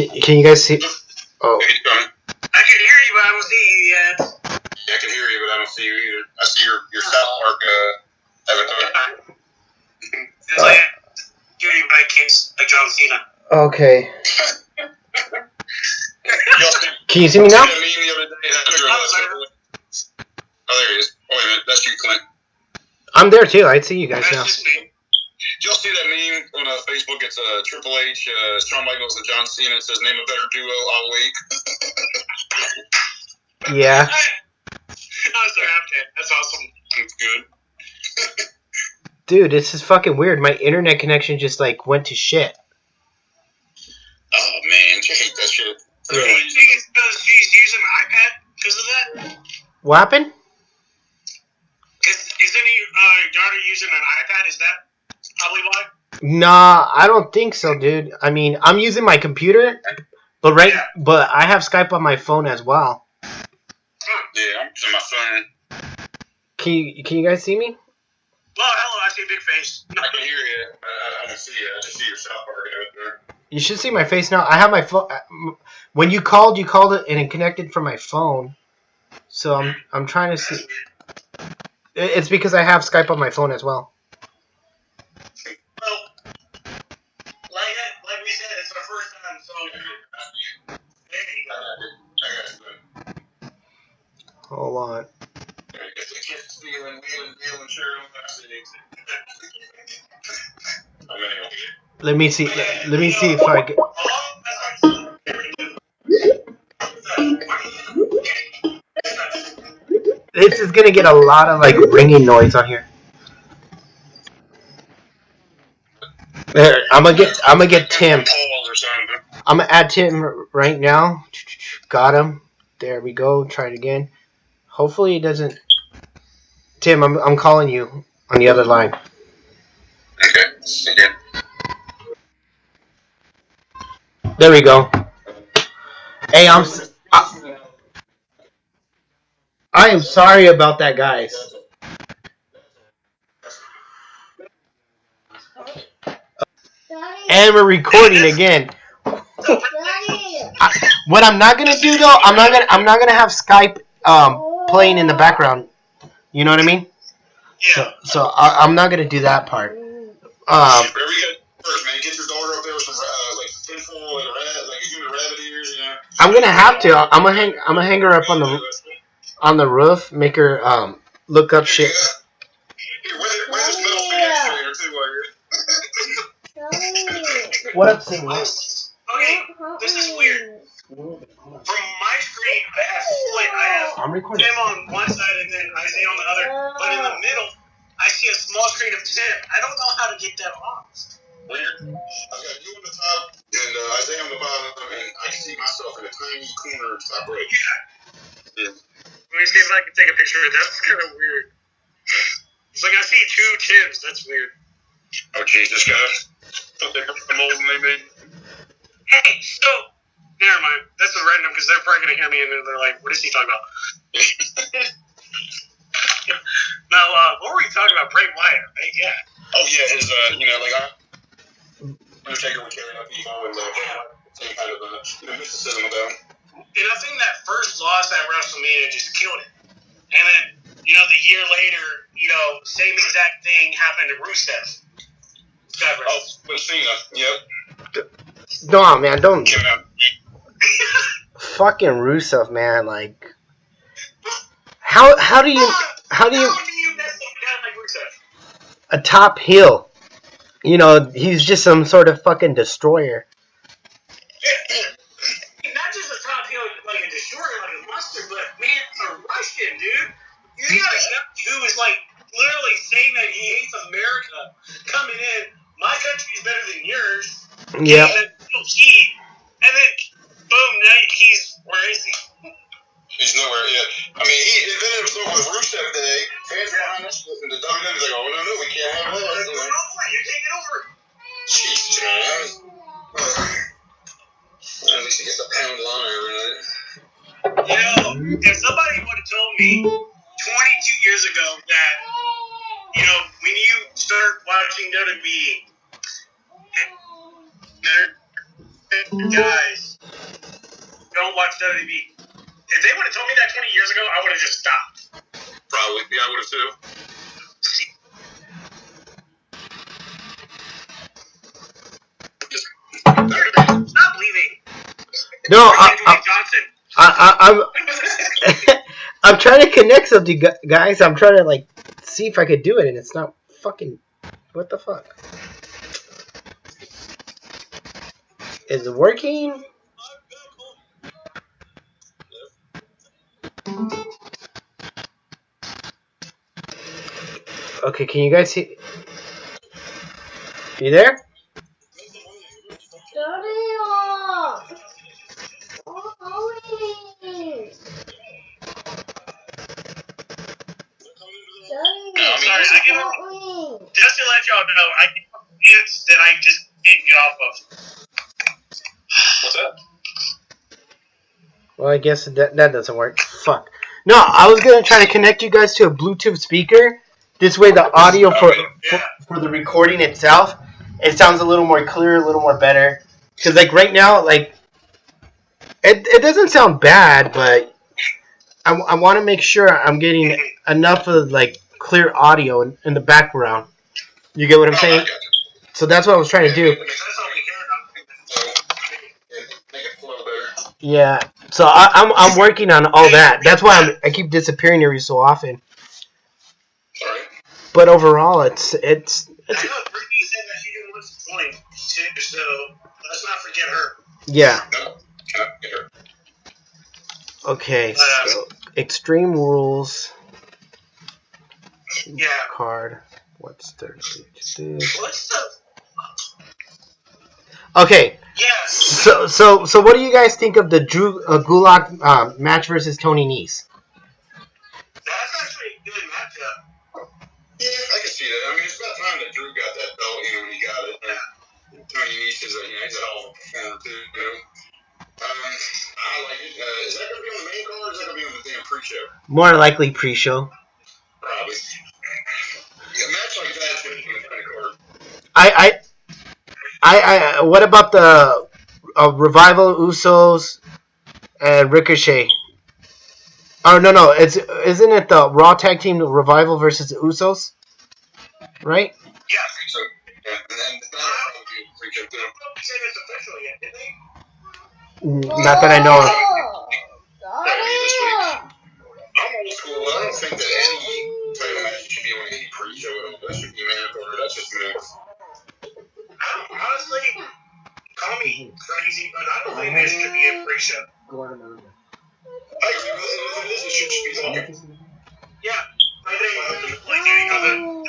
Can you guys see? Oh. He's coming. I can hear you, but I don't see you yet. Yeah, I can hear you, but I don't see you either. I see your South Park avatar. It's like cutie, but I can't like John Cena. Okay. Can you see me now? Oh, there he is. Oh, wait a minute. That's you, Clint. I'm there too. I see you guys now. Just me. Did y'all see that meme on Facebook? It's Triple H, Shawn Michaels, and John Cena. It says, name a better duo all week. Yeah. Oh, sorry, I'm dead. That's awesome. That's good. Dude, this is fucking weird. My internet connection just like went to shit. Oh man, I hate that shit. Yeah. Do you think it's because she's using an iPad because of that? What happened? Is any daughter using an iPad? Is that probably why? Nah, I don't think so, dude. I mean, I'm using my computer, but but I have Skype on my phone as well. Yeah, I'm using my phone. Can you guys see me? Well, hello, I see a big face. I can hear you. I don't see you. I just see your South Park out there. You should see my face now. I have my phone. When you called it and it connected from my phone. So I'm trying to see. It's because I have Skype on my phone as well. Well, like we said, it's our first time, so there you go. Hold on. Let me see. Let me see if I get. This is gonna get a lot of like ringing noise on here. There, I'm gonna get Tim. I'm gonna add Tim right now. Got him. There we go. Try it again. Hopefully it doesn't. Tim, I'm calling you on the other line. Okay. There we go. Hey, I am sorry about that, guys. And we're recording again. What I'm not gonna do though, I'm not gonna have Skype playing in the background. You know what I mean? Yeah. So I'm not gonna do that part. Wherever you go first, man. Get your daughter up there with some like tinfoil and like human rabbit ears, you know. I'm gonna have to. I'm gonna hang her up on the roof. Make her look up shit. Here, wear this metal spaghetti too while you're. What up, Sing? Okay, this is weird. From my screen, I have split. I have Tim on one side and then Isaiah on the other. But in the middle, I see a small screen of Tim. I don't know how to get that off. Weird. I've got you on the top and Isaiah on the bottom, and I see myself in a tiny corner top right. Yeah. Let me see if I can take a picture of it. That's kind of weird. It's like I see two Tims. That's weird. Oh, jeez, this guy. Don't think I'm old and they made. Hey, so. Never mind. That's a random because they're probably going to hear me and they're like, what is he talking about? Now, what were we talking about? Bray Wyatt, right? Yeah. Oh, yeah. His, Undertaker would carry up ego and same kind of mysticism about him. And I think that first loss at WrestleMania just killed it. And then, the year later, same exact thing happened to Rusev. Oh, with Cena. Yep. No, man, don't. Fucking Rusev, man, like. How do you a top heel? He's just some sort of fucking destroyer. Not just a top heel, like a destroyer, like a monster, but man, a Russian dude. You got a guy who is like literally saying that he hates America, coming in. My country's better than yours. Yeah. And then, boom, now where is he? He's nowhere, yeah. I mean, he invented himself with Rusev today. Fans behind us, and the WWE's like, oh, no, we can't have that. You can't get over it. Jesus, man. At least he gets a pound line every night. If somebody would have told me 22 years ago that, when you start watching WWE, guys watch WWE. If they would have told me that 20 years ago, I would have just stopped. Probably, yeah, I would have too. Stop leaving. No, I'm. I'm trying to connect something, guys. I'm trying to like see if I could do it, and it's not fucking. What the fuck? Is it working? Okay, can you guys see? You there? Just to let y'all know, I it's that I just can't get off of. What's that? Well, I guess that doesn't work. Fuck. No, I was gonna try to connect you guys to a Bluetooth speaker. This way, the audio for the recording itself, it sounds a little more clear, a little more better. Because like right now, like it doesn't sound bad, but I want to make sure I'm getting enough of like clear audio in the background. You get what I'm saying? So that's what I was trying to do. Yeah. So I'm working on all that. That's why I keep disappearing every so often. But overall, it's. I know Brittany said that she didn't want to join, so let's not forget her. Yeah. Okay. So Extreme Rules. Yeah. Card. What's the? What's the? Okay. Yes. So what do you guys think of the Drew Gulak match versus Tony Nese? That's actually a good matchup. Yeah, I can see that. I mean, it's about time that Drew got that belt, when he got it. Tony Nese is he's a hell of a performer, too, I like it. Is that going to be on the main card, or is that going to be on the damn pre-show? More likely pre-show. Probably. Yeah, a match like that should be on the main card. I what about the Revival, Usos, and Ricochet? Oh no, isn't it the Raw Tag Team Revival versus the Usos? Right? Yeah, I think so. Yeah, and then that'll probably be a pre-show too. I don't think it's official yet, did they? Not that I know of. That'll be this week. I'm old school. I don't think that any title match should be on any pre-show at all. That should be mandatory. That's just me. Honestly, call me crazy, but I don't think this should be a pre-show. I agree with it. It should just be talking. Yeah. I think, like, the panel,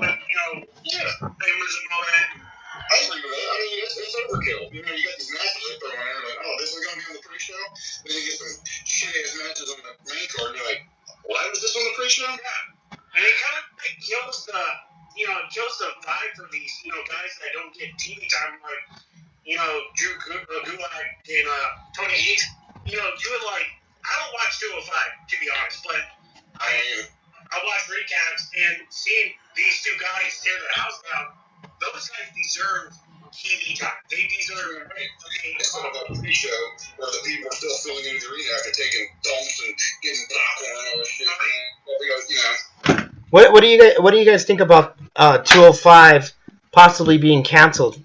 but, famous and all that. I agree with that. I mean, it's overkill. You got these matches they throw in there, like, oh, this is going to be on the pre-show? Then you get some shitty-ass matches on the main card, and you're like, why was this on the pre-show? Yeah. And it kind of kills the, kills the vibe for these, guys that don't get TV time, like, Drew Gulak and Tony Nese. Drew, like, I don't watch 205, to be honest, but I watch recaps, and seeing these two guys tear the house down, those guys deserve TV time. They deserve it's not about the pre-show where the people are still filling in the arena after taking dumps and getting popcorn and all this shit. What do you guys think about 205 possibly being canceled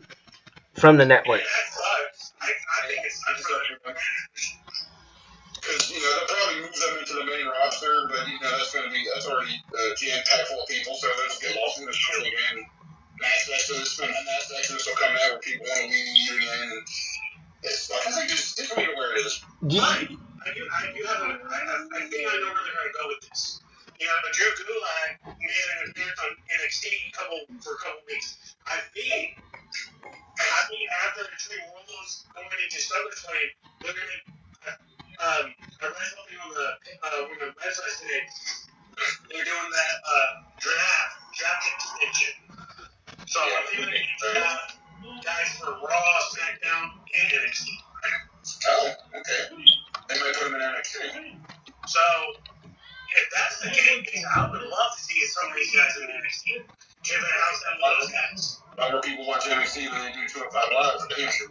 from the network? Yeah, that sucks. I think it's because they'll probably move them into the main roster, but that's already jam-packed full of people, so they'll just get lost in the show again. Mass Exodus will come out where people want to leave again. It's like, I think it's really where it is. I think I know where they're going to go with this. Drew Gulak made an appearance on NXT for a couple weeks. I think after the Extreme Rules going into SummerSlam, they're going to. I read something on the website today. They're doing that draft extension. So I think they're going to draft guys for Raw, SmackDown, and NXT. Oh, okay. They might put them in NXT. So if that's the case, I would love to see some of these guys in NXT. Give it a house that loves guys. A lot more people watch NXT than they do 205 Live for damn sure.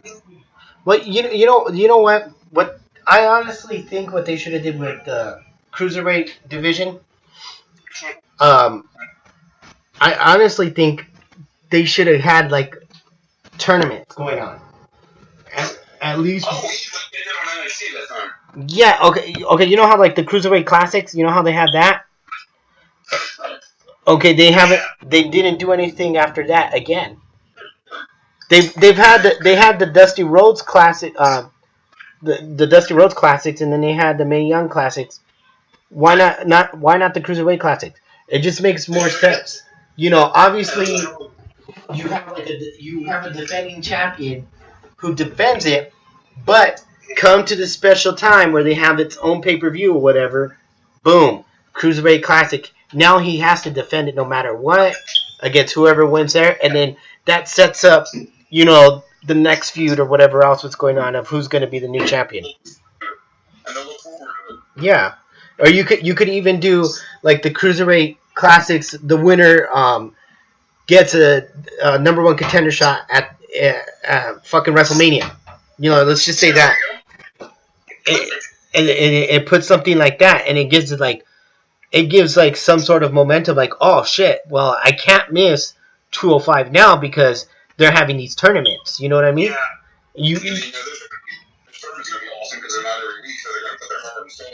Well, you know what I honestly think what they should have did with the cruiserweight division. I honestly think they should have had like tournaments going on. At least. Oh, they did on NXT that time. Yeah. Okay. You know how like the cruiserweight classics. You know how they had that. Okay, they haven't. They didn't do anything after that again. They had the Dusty Rhodes Classic, the Dusty Rhodes Classics, and then they had the Mae Young Classics. Why not the Cruiserweight Classics? It just makes more sense. You know, obviously, you have a defending champion who defends it, but come to the special time where they have its own pay-per-view or whatever. Boom, Cruiserweight Classic. Now he has to defend it no matter what against whoever wins there, and then that sets up, you know, the next feud or whatever else was going on of who's going to be the new champion. Yeah, or you could even do like the Cruiserweight Classics. The winner gets a number one contender shot at fucking WrestleMania. You know, let's just say that. It puts something like that, and it gives like some sort of momentum, like, oh shit, well, I can't miss 205 now because they're having these tournaments. You know what I mean? Yeah. This tournament's gonna be awesome because they're not every week, so they're gonna put their heart and soul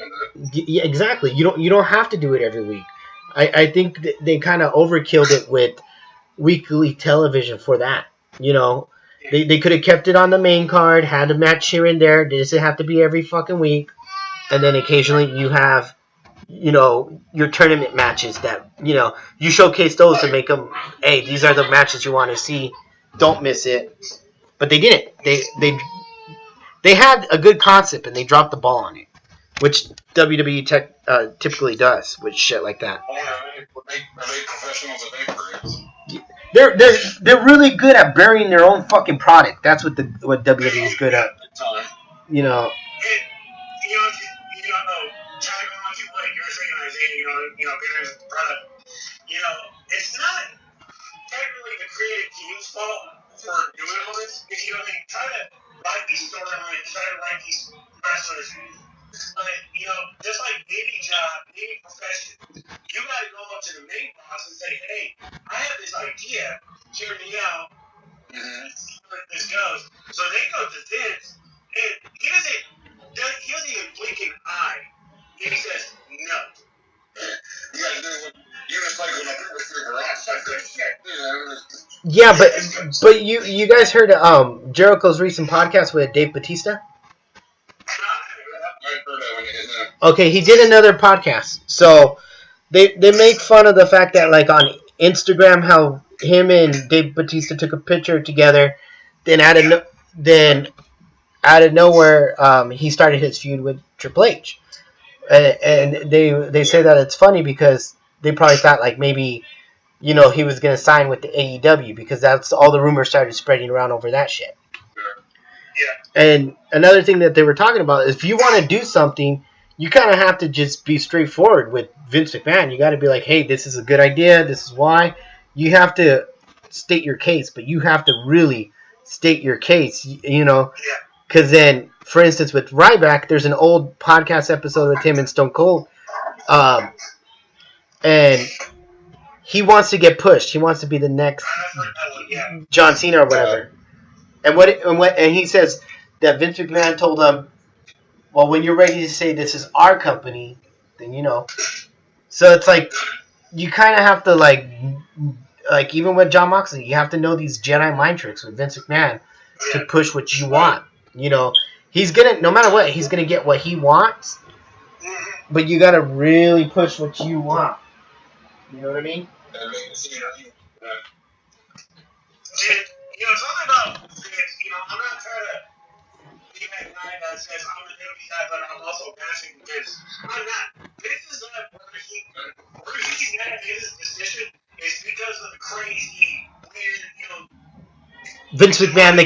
into it. Yeah, exactly. You don't have to do it every week. I think they kind of overkilled it with weekly television for that. You know, they could have kept it on the main card, had a match here and there. It doesn't have to be every fucking week, and then occasionally you have, you know, your tournament matches that, you know, you showcase those to make them, hey, these are the matches you want to see. Don't miss it. But they didn't. They had a good concept and they dropped the ball on it, which WWE typically does with shit like that. Oh, yeah, they professionals at programs. They're really good at burying their own fucking product. That's what WWE is good at. You know. Trying to go on to what you're saying, Isaiah, business product. It's not technically the creative team's fault for doing all this. If try to write these storylines, try to write these wrestlers. But, just like any job, any profession, you got to go up to the main boss and say, hey, I have this idea, hear me out, see where this goes. So they go to Vince, and he doesn't even blink an eye. And he says, no. You gotta do what you just like when I do with your garage. That's good shit. Yeah, but you guys heard Jericho's recent podcast with Dave Bautista? Okay, he did another podcast. So they make fun of the fact that, like, on Instagram, how him and Dave Bautista took a picture together, then out of nowhere, he started his feud with Triple H. And they say that it's funny because they probably thought, like, maybe, he was going to sign with the AEW because that's all the rumors started spreading around over that shit. Yeah. And another thing that they were talking about is if you want to do something, you kind of have to just be straightforward with Vince McMahon. You got to be like, hey, this is a good idea. This is why. You have to state your case, but you have to really state your case, Yeah. Because then, for instance, with Ryback, there's an old podcast episode with him and Stone Cold, and he wants to get pushed. He wants to be the next John Cena or whatever. And he says that Vince McMahon told him, well, when you're ready to say this is our company, then So it's like, you kind of have to, like even with Jon Moxley, you have to know these Jedi mind tricks with Vince McMahon to push what you want. He's gonna, no matter what, he's gonna get what he wants, but you gotta really push what you want. You know what I mean? Something about Vince, I'm not trying to be that guy that says I'm a WWE guy, but I'm also bashing Vince. I'm not. Vince is not where he's at in his position is because of the crazy, weird, Vince McMahon,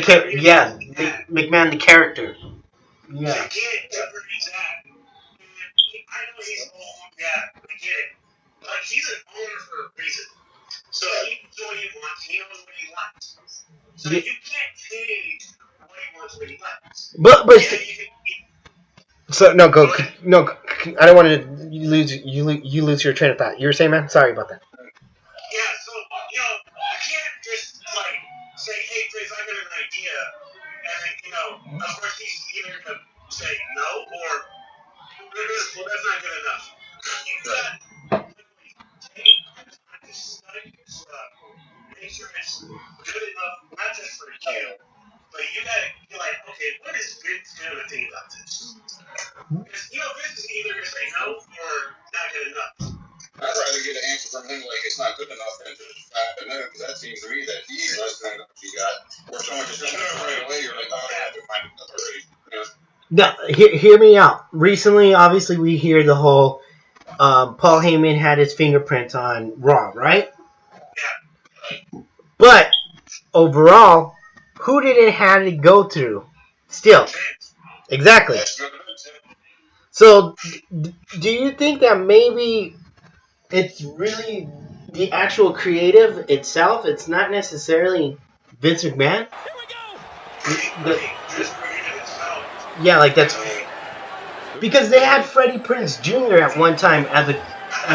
McMahon the character. Yeah. I get where he's at. I know he's old, yeah, I get it. But he's an owner for a reason. So he knows what he wants, he knows what he wants. So you can't change what he wants, what he wants. But So no, go no. I don't want to you lose your train of thought. You were saying, man. Sorry about that. Yeah, so you can't just like say, "Hey, Chris, I got an idea," and then of course he's either gonna say no or well, that's not good enough. You got take time to study your stuff, make sure it's good enough, not just for you, but you gotta be like, okay, what is Vince gonna think about this? Because Vince is either gonna say no or not good enough. I'd rather get an answer from him like it's not good enough than just no, because that seems to me that he's listening to what you got. Or someone just says no right away, you're like, oh, I have to find it already. Now, hear me out. Recently, obviously, we hear the whole Paul Heyman had his fingerprints on Raw, right? Yeah. But overall, who did it have to go through? Still, exactly. So, do you think that maybe it's really the actual creative itself? It's not necessarily Vince McMahon. Yeah, like that's because they had Freddie Prinze Jr. at one time as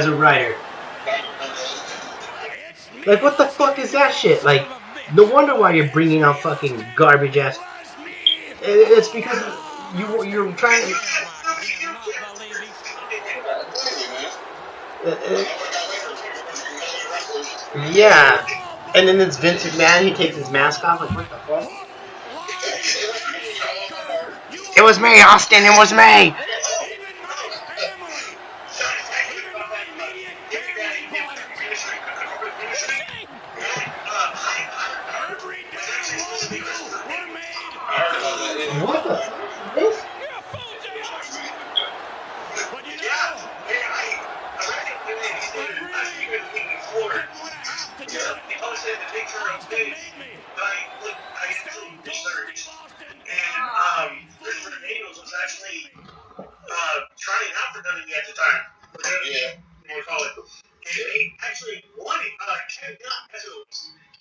a writer. Like, what the fuck is that shit? Like, no wonder why you're bringing out fucking garbage ass. It's because you're trying to. Yeah, and then it's Vince McMahon. He takes his mask off. Like, what the fuck? It was me, Austin. It was me. What the fuck is this? They posted the picture of Vince, but I actually researched, and Chris Reaiders was actually trying out for WWE at the time. Yeah. We'll call it. And they actually wanted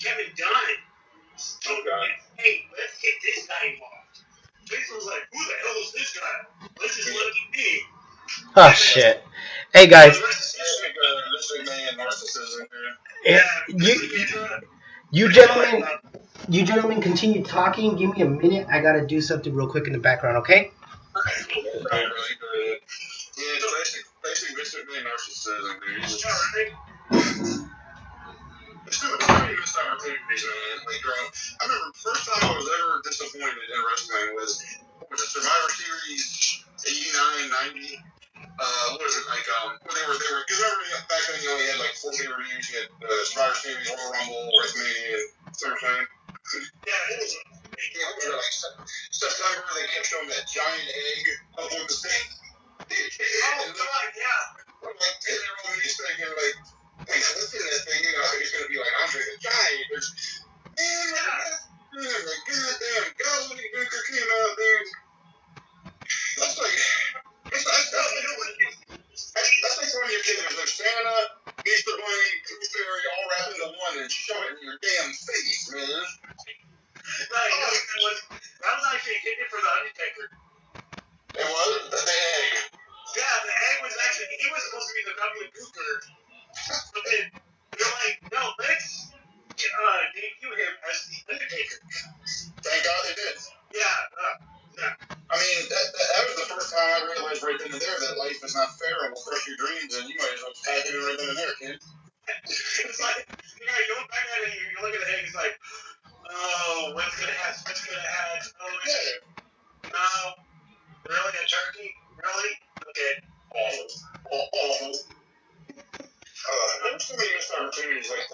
Kevin Dunn told him, hey, let's get this guy involved. Jason was like, who the hell is this guy? Let's just let him be. Oh shit. Hey guys. You gentlemen continue talking. Give me a minute. I gotta do something real quick in the background, okay? Yeah, basically narcissism, dude. It's too many missed opportunities, man. Like, I remember the first time I was ever disappointed in wrestling was the Survivor Series 89, 90. What is it, like, when they were, because remember back then you only had like 4 pay-per-views, you had Survivor Series, Royal Rumble, WrestleMania, SummerSlam. Yeah, it was like September, they kept showing that giant egg up on the stage. Oh, God, yeah. I'm like 10-year-old me thinking, like, hey, what's in that thing? It's going to be like Andre the Giant. Like, goddamn, golly, Booker came out, dude. That's like, that's like telling your kid there's like Santa, Easter Bunny, Tooth Fairy, all wrapped into one and shove it in your damn face, man. Right, that was actually a ticket for the Undertaker. It was? The egg. Yeah, the egg was actually, he was supposed to be the Dublin Booker. But then they're like, no, let's debut him as the Undertaker. Thank God they did. Yeah. I mean, that was the first time I realized right then and there that life is not fair and will crush your dreams, and you might as well tag it right then and there, kid. It's like, you look back at it, you look at the egg, it's like, oh, what's gonna hatch? Oh, yeah. No. Really? A turkey? Really? Okay. Awful. There's so many missed opportunities, like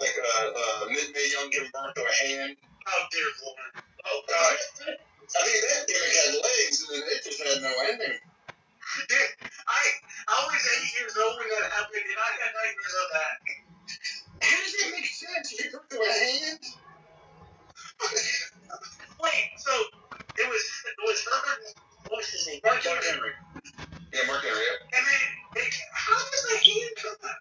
mid-May Young giving birth to a hand. Oh, dear Lord. Oh, God. I mean, that gimmick had legs, and it just had no ending. I was 8 years old when that happened, and I had nightmares of that. How does that make sense? You give birth to a hand? Wait, so it was Herbert, what was his name? Mark Henry. Yeah, Mark Henry, yeah. And then, how does the hand come out?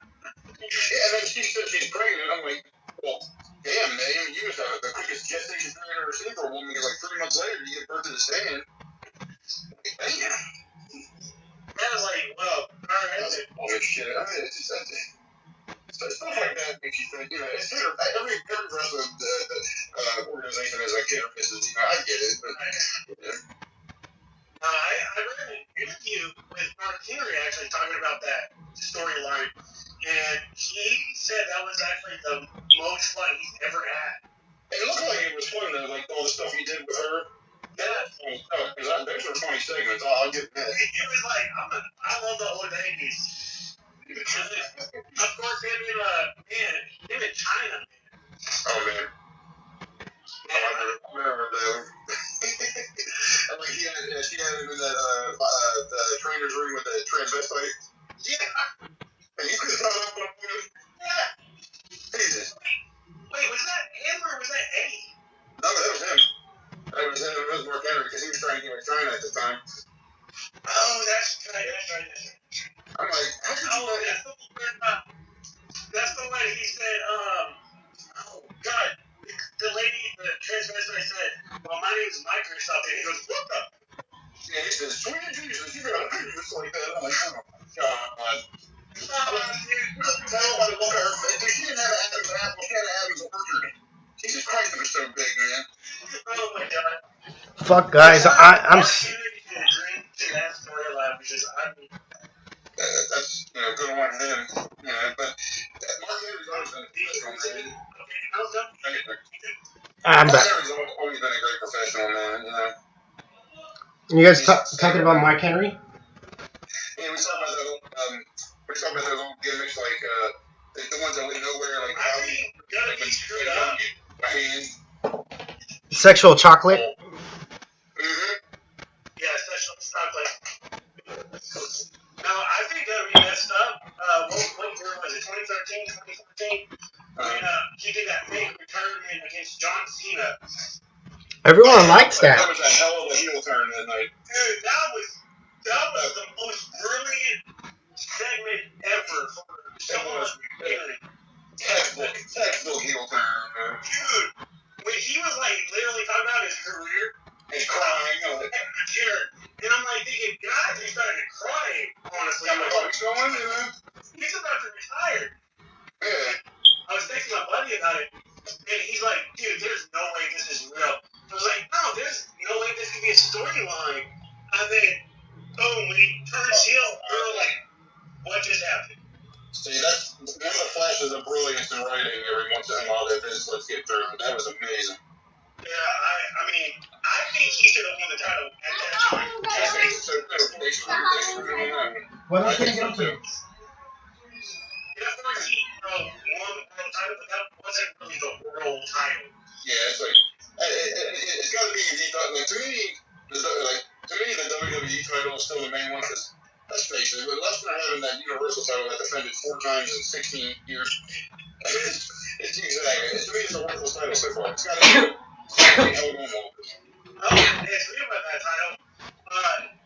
Yeah, and then she said she's pregnant. I'm like, well, damn, man, you must have the quickest gestation period I've ever seen for a woman. Like 3 months later, you give birth to this hand. Damn. every wrestling organization has like hit or misses. You know, I get it, but I read an interview with Mark Henry actually talking about that storyline, and he said that was actually the most fun he's ever had. it looked like it was fun though, like all the stuff he did with her. Yeah. Because those were funny segments. I'll give that. It was like I love the old ladies. Of course, him in China. Oh man. I remember that. And like she had him in that the trainer's room with the transvestite. Yeah. And you could throw up on him. Yeah. Jesus. Wait, was that him or was that Eddie? No, that was him. That was him. It was Mark Henry because he was trying to get with China at the time. Oh, that's right. I'm like, how could you that's the one he said, oh, God. The lady, the transvestite said, well, my name is Microsoft. And he goes, what the? Yeah, he says, sweet Jesus, you got to do this like that. I'm like, oh my God. Tell her to look at her face. She didn't have Adam's apple. She had Adam's orchard. Jesus Christ, it was so big, man. Oh my God. Fuck, guys. I'm. That's, you know, good on him. You know, but Mark Henry's always been a professional man. I'm Mark back. Henry's always been a great professional man, you know. You guys talking about Mark Henry? Yeah, we talk about those old gimmicks like the ones that went nowhere, like how he screwed up. Sexual chocolate. Mm-hmm. Yeah, sexual chocolate. No, I think that we messed up. What year was it? 2013, 2014? When he did that fake return against John Cena. Everyone likes that. That was a hell of a heel turn that night. Dude, that was the most brilliant segment ever for someone. Textbook heel turn, man. Dude, when he was like literally talking about his career, he's crying. And I'm like thinking, God, he started crying, honestly. I'm like, what's going on? He's about to retire. Yeah. I was texting my buddy about it, and he's like, dude, there's no way this is real. I was like, no, there's no way this could be a storyline. And then, boom, when he turns heel, we were like, what just happened? See, that's one of the flashes of brilliance in writing every once in a while that this let's get through. That was amazing. Yeah, I mean, I think he should have won the title at that time. I think so too. They screwed him on that one. What I think so too. Yeah, of course he won the world title, but that wasn't really the world title. Yeah, it's like it's got to be like to me the WWE title is still the main one because let's face it, unless they're having that Universal title that defended 4 times in 16 years, it's exactly to me it's a worthless title so far. It's got to be held on one. Oh, hey, speaking about that title,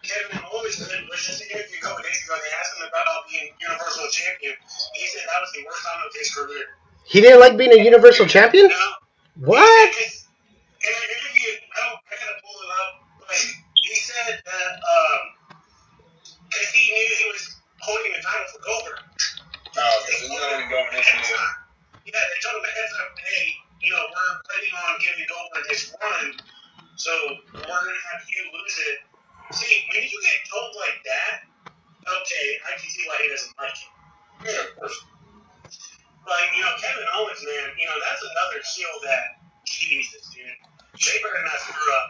Kevin Owens was just in an interview a couple days ago. They asked him about being Universal Champion. He said that was the worst time of his career. He didn't like being a Universal Champion? No. What? In an interview, I gotta pull it up, but he said that he knew he was holding the title for Goldberg. Oh, because he's not even going into it. Yeah, they told him ahead of time, hey, we're planning on giving Goldberg this run, so we're gonna have you lose it. See, when you get told like that, okay, I can see why he doesn't like it. Yeah, of course. Like, Kevin Owens, man, that's another heel that, Jesus, dude. They better not screw up.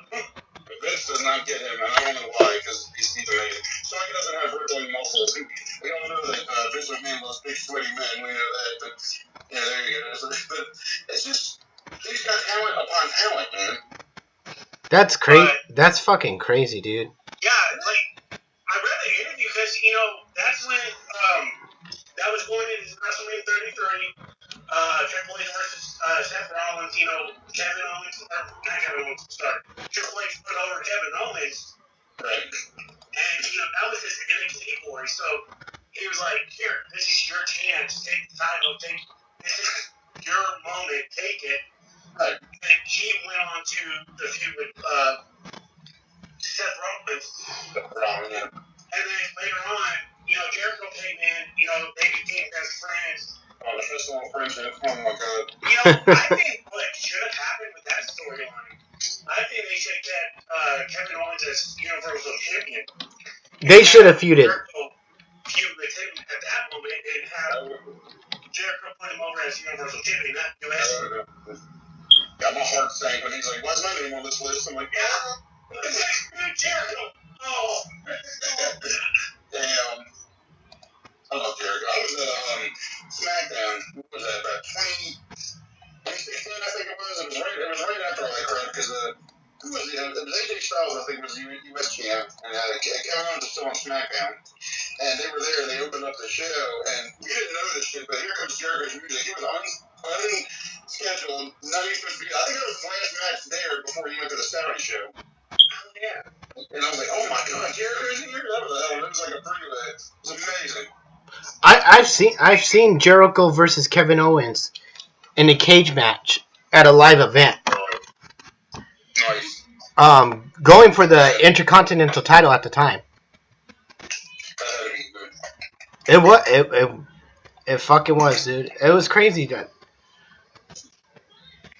But Vince does not get him, and I don't know why, because he's amazing. So he doesn't have rippling muscles. We all know that Vince McMahon loves big, sweaty men. We know that, but yeah, there you go. But it's just, he's got talent upon talent, man. That's crazy. That's fucking crazy, dude. Yeah, like, I read the interview because, that's when, that was going into WrestleMania 33. Triple H versus Seth Rollins, Kevin Owens, not Kevin Owens, sorry. Triple H put over Kevin Owens, Right. and, that was his NXT boy, so he was like, here, this is your chance, take the title, this is your moment, take it. Right. And he went on to the feud with Seth Rollins. Yeah. And then later on, Jericho came in, they became best friends. the Festival of Friendship. Oh my god. I think what should have happened with that storyline, I think they should have kept Kevin Owens as Universal Champion. They should have feuded. Feud with him at that moment and have Jericho put him over as Universal Champion, not US. Got my heart sank when he's like, "Why's my name on this list?" I'm like, "Yeah, this is Jericho." Oh, damn. I love Jericho. I was at SmackDown. What was that? About 2016, I think it was. It was right after all that crap because who was it? It was AJ Styles, I think, was the US champ, and Kevin Owens was still on SmackDown. And they were there. They opened up the show, and we didn't know this shit. But here comes Jericho's music. He was unscheduled. Not even supposed to be. I think it was his last match there before he went to the Saturday show. Oh yeah. And I was like, oh my god, Jericho's here. It was like a three-way. It was amazing. I've seen Jericho versus Kevin Owens in a cage match at a live event. Nice. Going for the Intercontinental title at the time. It fucking was, dude. It was crazy, dude.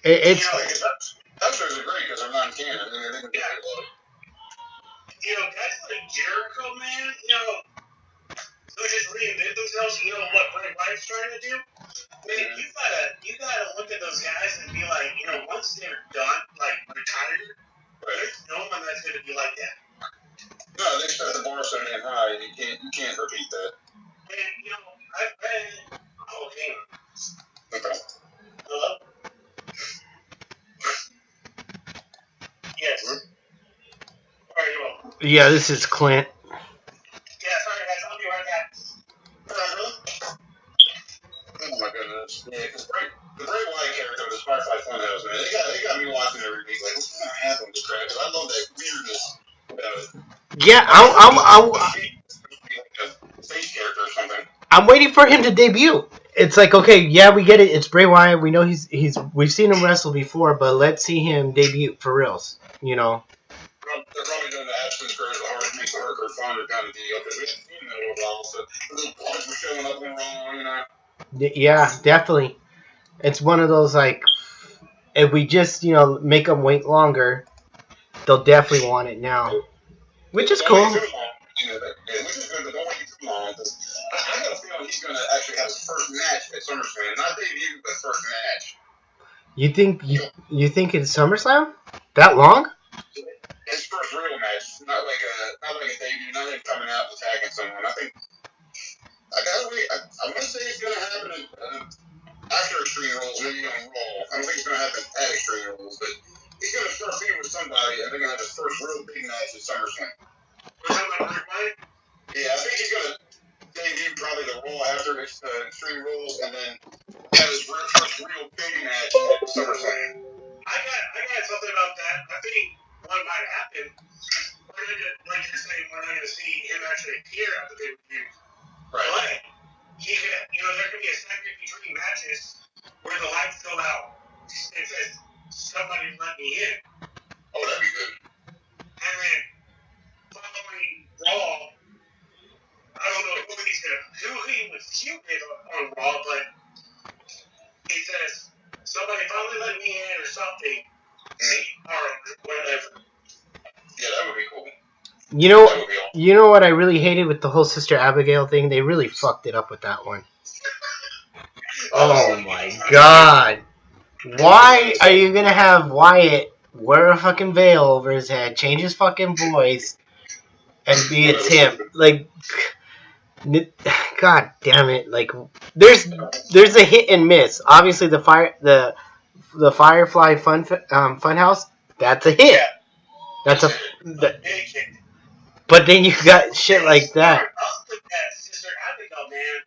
It's. That shows are great because they're not in Canada. They can get it. Guys like Jericho, man, who just reinvent themselves, what Bray Wyatt's trying to do? Man, you gotta look at those guys and be like, once they're done, like, retired, there's no one that's gonna be like that. No, they set the bar so damn high, you can't repeat that. And, I've read... Oh, hang on. Okay. Hello? Yes. Alright, you're welcome. Yeah, this is Clint. Yeah, sorry guys, I'll be right back. Oh my goodness. Yeah, because the Bray Wyatt character of the Firefly Funhouse, man, they got me watching every week, like, what's going to happen with this crap? Because I love that weirdness about it. Yeah, Face character or something. I'm waiting for him to debut. It's like, okay, yeah, we get it. It's Bray Wyatt. We know we've seen him wrestle before, but let's see him debut for reals. They're probably doing the absence curse, the hard make the hardcore founder kind of deal because we haven't seen that in a while. So the little points were showing up and wrong, Yeah, definitely. It's one of those like, if we just make them wait longer, they'll definitely want it now, which is cool. Which is good, but don't wait too long. I got a feeling he's going to actually have his first match at SummerSlam. Not debut, but first match. You think it's SummerSlam? That long? His first real match, not like a debut, not him coming out and attacking someone. I think I gotta wait. I'm gonna say it's gonna happen after Extreme Rules, maybe on Raw. I don't think it's gonna happen at Extreme Rules, but he's gonna start feuding with somebody, and they're gonna have his first real big match at SummerSlam. Yeah, I think he's gonna debut probably the Raw after Extreme Rules, and then have his first real big match at SummerSlam. I got something about that. I think what might happen, like you're saying, we're not going to see him actually appear at the pay-per-view. Right. But he could, there could be a segment between matches where the lights go out. It says, somebody let me in. Oh, that'd be good. And then following Raw, I don't know who he was feud with on Raw, but he says, somebody finally let me in or something. Or whatever. Yeah, that would be cool. You know what I really hated with the whole Sister Abigail thing? They really fucked it up with that one. Oh my god. Why are you gonna have Wyatt wear a fucking veil over his head, change his fucking voice, and be a temp? Like, god damn it. Like, there's a hit and miss. Obviously the Firefly Funhouse, that's a hit. Yeah. That's but then you got shit like that. Sister Abigail, man.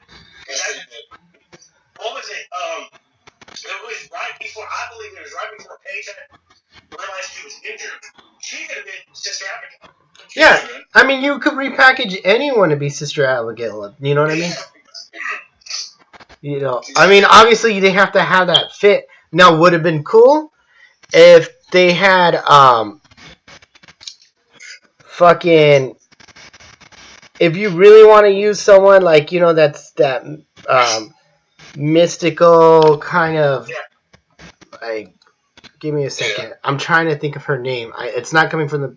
What was it? It was right before, I believe it was right before Paige realized she was injured. She could have been Sister Abigail. Yeah, I mean, you could repackage anyone to be Sister Abigail. You know what I mean? I mean, obviously they have to have that fit. Now, would have been cool if they had if you really want to use someone like that's that mystical kind of. Yeah. Like, give me a second. I'm trying to think of her name. It's not coming from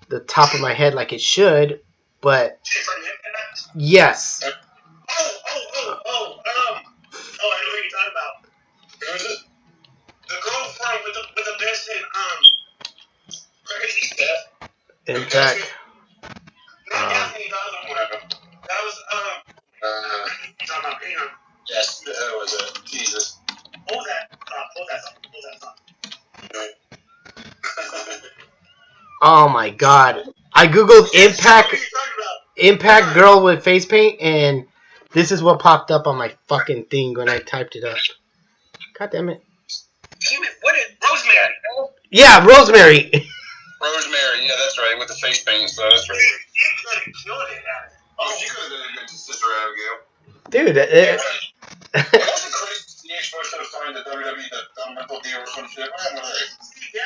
the top of my head like it should, but yes. Oh, I know what you're talking about. Who is it? The girl from with the best in Crazy Step. In fact, Not Daphne, the other one. That was you talking about Peanut? Yes. The hell was it? Jesus. Hold that song. oh my god. I googled Impact girl with face paint, and this is what popped up on my fucking thing when I typed it up. God damn it. What is Rosemary? Yeah, Rosemary. Rosemary, yeah, that's right, with the face paint, so that's right. She could have killed it. Oh, she could have done it to Sister Abigail. Dude, It wasn't crazy to see X Force signed the WWE the mental deal or some shit. Yeah,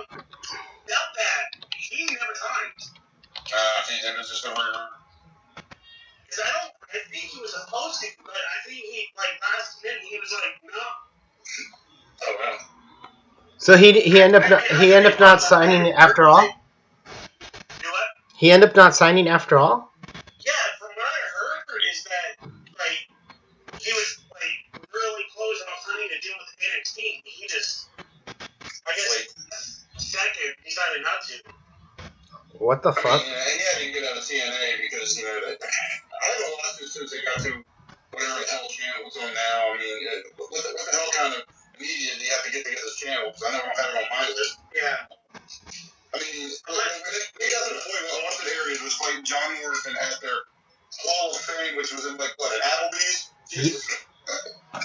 not that. He never signed. I think it was just a rumor. I think he was supposed to, but I think he, last minute, he was like, no. Oh, wow. so he ended up not signing after all? You what? He ended up not signing after all? Yeah, from what I heard is that, he was, really close on signing a deal with NXT. He just, I guess, second, decided not to. What the fuck? He had to get out of TNA because, I haven't watched it since they got to whatever the hell channel it's on now. I mean, what the hell kind of media do you have to get to get this channel? Because I never have it on my list. Yeah. I mean, they got to the point where Austin Aries was fighting John Morrison at their Hall of Fame, which was in, an Applebee's. Jesus. I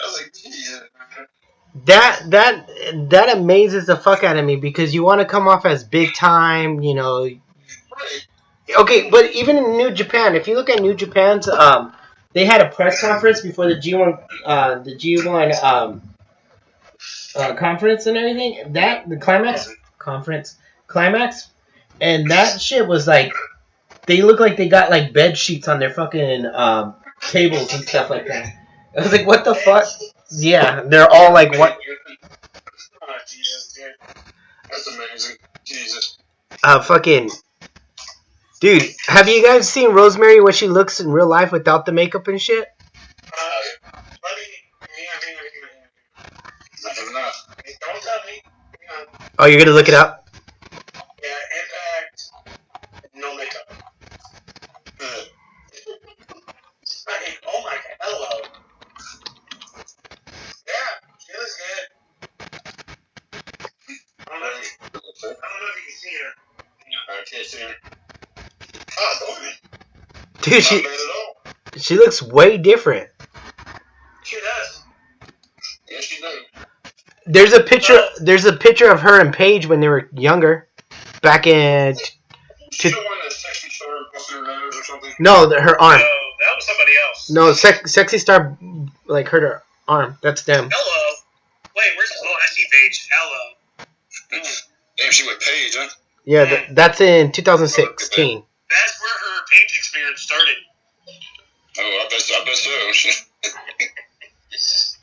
was like, Jesus. That amazes the fuck out of me because you want to come off as big time, Right. Okay, but even in New Japan, if you look at New Japan's, they had a press conference before the G1 conference and everything. The climax, and that shit was like, they look like they got bed sheets on their fucking tables and stuff like that. I was like, what the fuck? Yeah, they're all like what? Oh, Jesus, dude. That's amazing. Jesus. Fucking. Dude, have you guys seen Rosemary what she looks in real life without the makeup and shit? Don't tell me. Oh, you're gonna look it up? Yeah, Impact, no makeup. Oh my god, hello. Yeah, she looks good. I don't know if you can see her. I can't see her. Dude, she looks way different. She does. Yeah, she does. There's a picture of her and Paige when they were younger, back in. She's the one that Sexy Star busted her nose or something. No, her arm. No, that was somebody else. No, Sexy Star hurt her arm. That's them. Hello. Wait, where's? Oh, I see Paige. Hello. Damn, she went Paige, huh? Yeah, that's in 2016. That's where her Paige experience started. Oh, I bet so.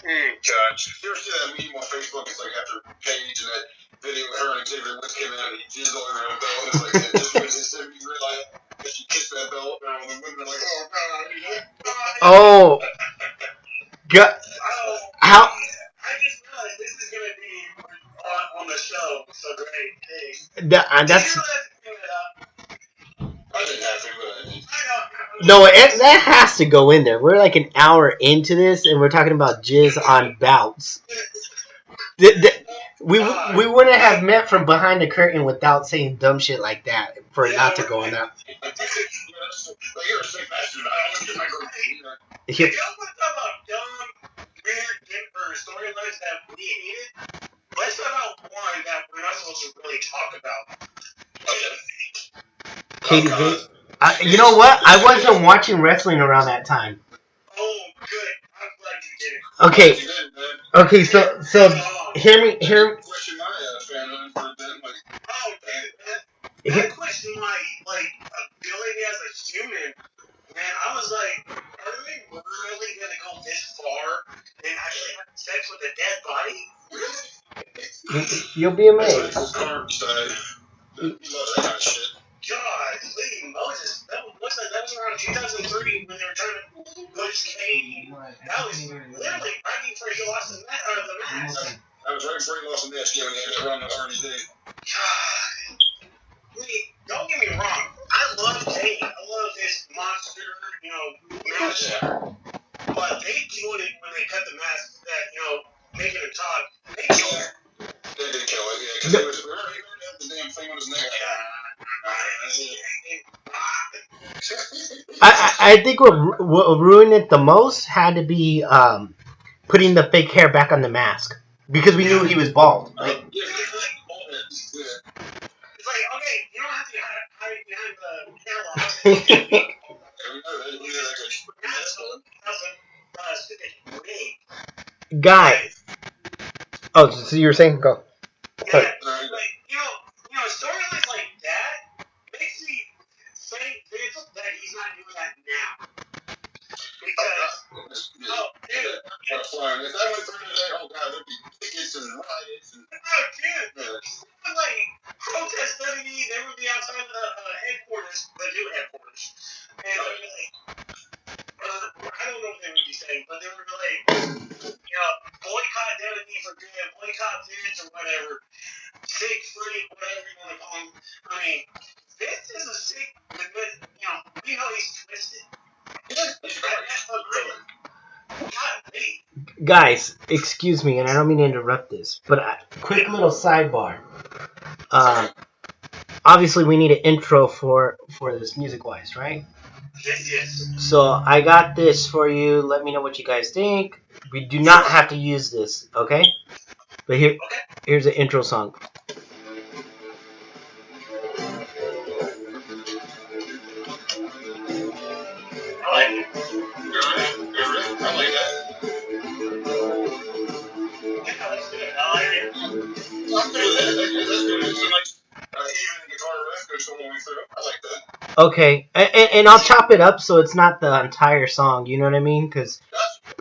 God, you ever see that meme on Facebook? It's like after Paige and that video with her and Xavier Woods came out and he jizzed all over her belt. It's like, this was his 70 realize that she kissed that belt. And the women are like, oh, God. Oh. God. How? I just realized this is going to be on the show. So great. Hey. That's. I didn't have to, but I did. No, that has to go in there. We're like an hour into this, and we're talking about jizz on bouts. We wouldn't have met from behind the curtain without saying dumb shit like that for it not to go in that. You're a sick bastard. I don't get my girl. If y'all want to talk about dumb, weird, storylines that we needed, let's talk about one that we're not supposed to really talk about. Katie V. You know what? I wasn't watching wrestling around that time. Oh, good. I'm glad you did it. Okay, so hear me. Question my fandom for a bit. I question my ability as a human. Man, I was like, are we really gonna go this far You'll be amazed. He loves that kind of shit. God, Moses. That was around 2003 when they were trying to push Kane. That was literally right before he lost the mask. That was right before he lost the mask. Yeah, when he had that run with RDD. God. Don't get me wrong. I love Kane. I love his monster, mask. But they killed it when they cut the mask that, making him talk. They killed it. They did kill it, yeah, because he was the damn thing on his neck. I think what ruined it the most had to be putting the fake hair back on the mask because we knew he was bald. Like, it's like, okay, you don't have to hide behind the hairline. Guys. Oh, so you were saying? Go. Yeah, like, storylines like that makes me think that he's not doing that now. Because, if I went through today, oh god, there'd be tickets and riots and like protest WWE, they would be outside of the headquarters, the new headquarters, and they'd be like, I don't know what they would be saying, but they would be like, boycott WWE for good, boycott Vince or whatever, sick free, whatever you want to call him. I mean, Vince is a sick, we know he's twisted. Guys, excuse me, and I don't mean to interrupt this, but quick little sidebar. Obviously, we need an intro for this music-wise, right? Yes. So I got this for you. Let me know what you guys think. We do not have to use this, okay? But here's the intro song. I like it. I like that. Yeah, that's good. I like it. I'm good with that. That's good. It's a nice even guitar riff goes all the way through. I like that. Okay, and I'll chop it up so it's not the entire song, you know what I mean? Because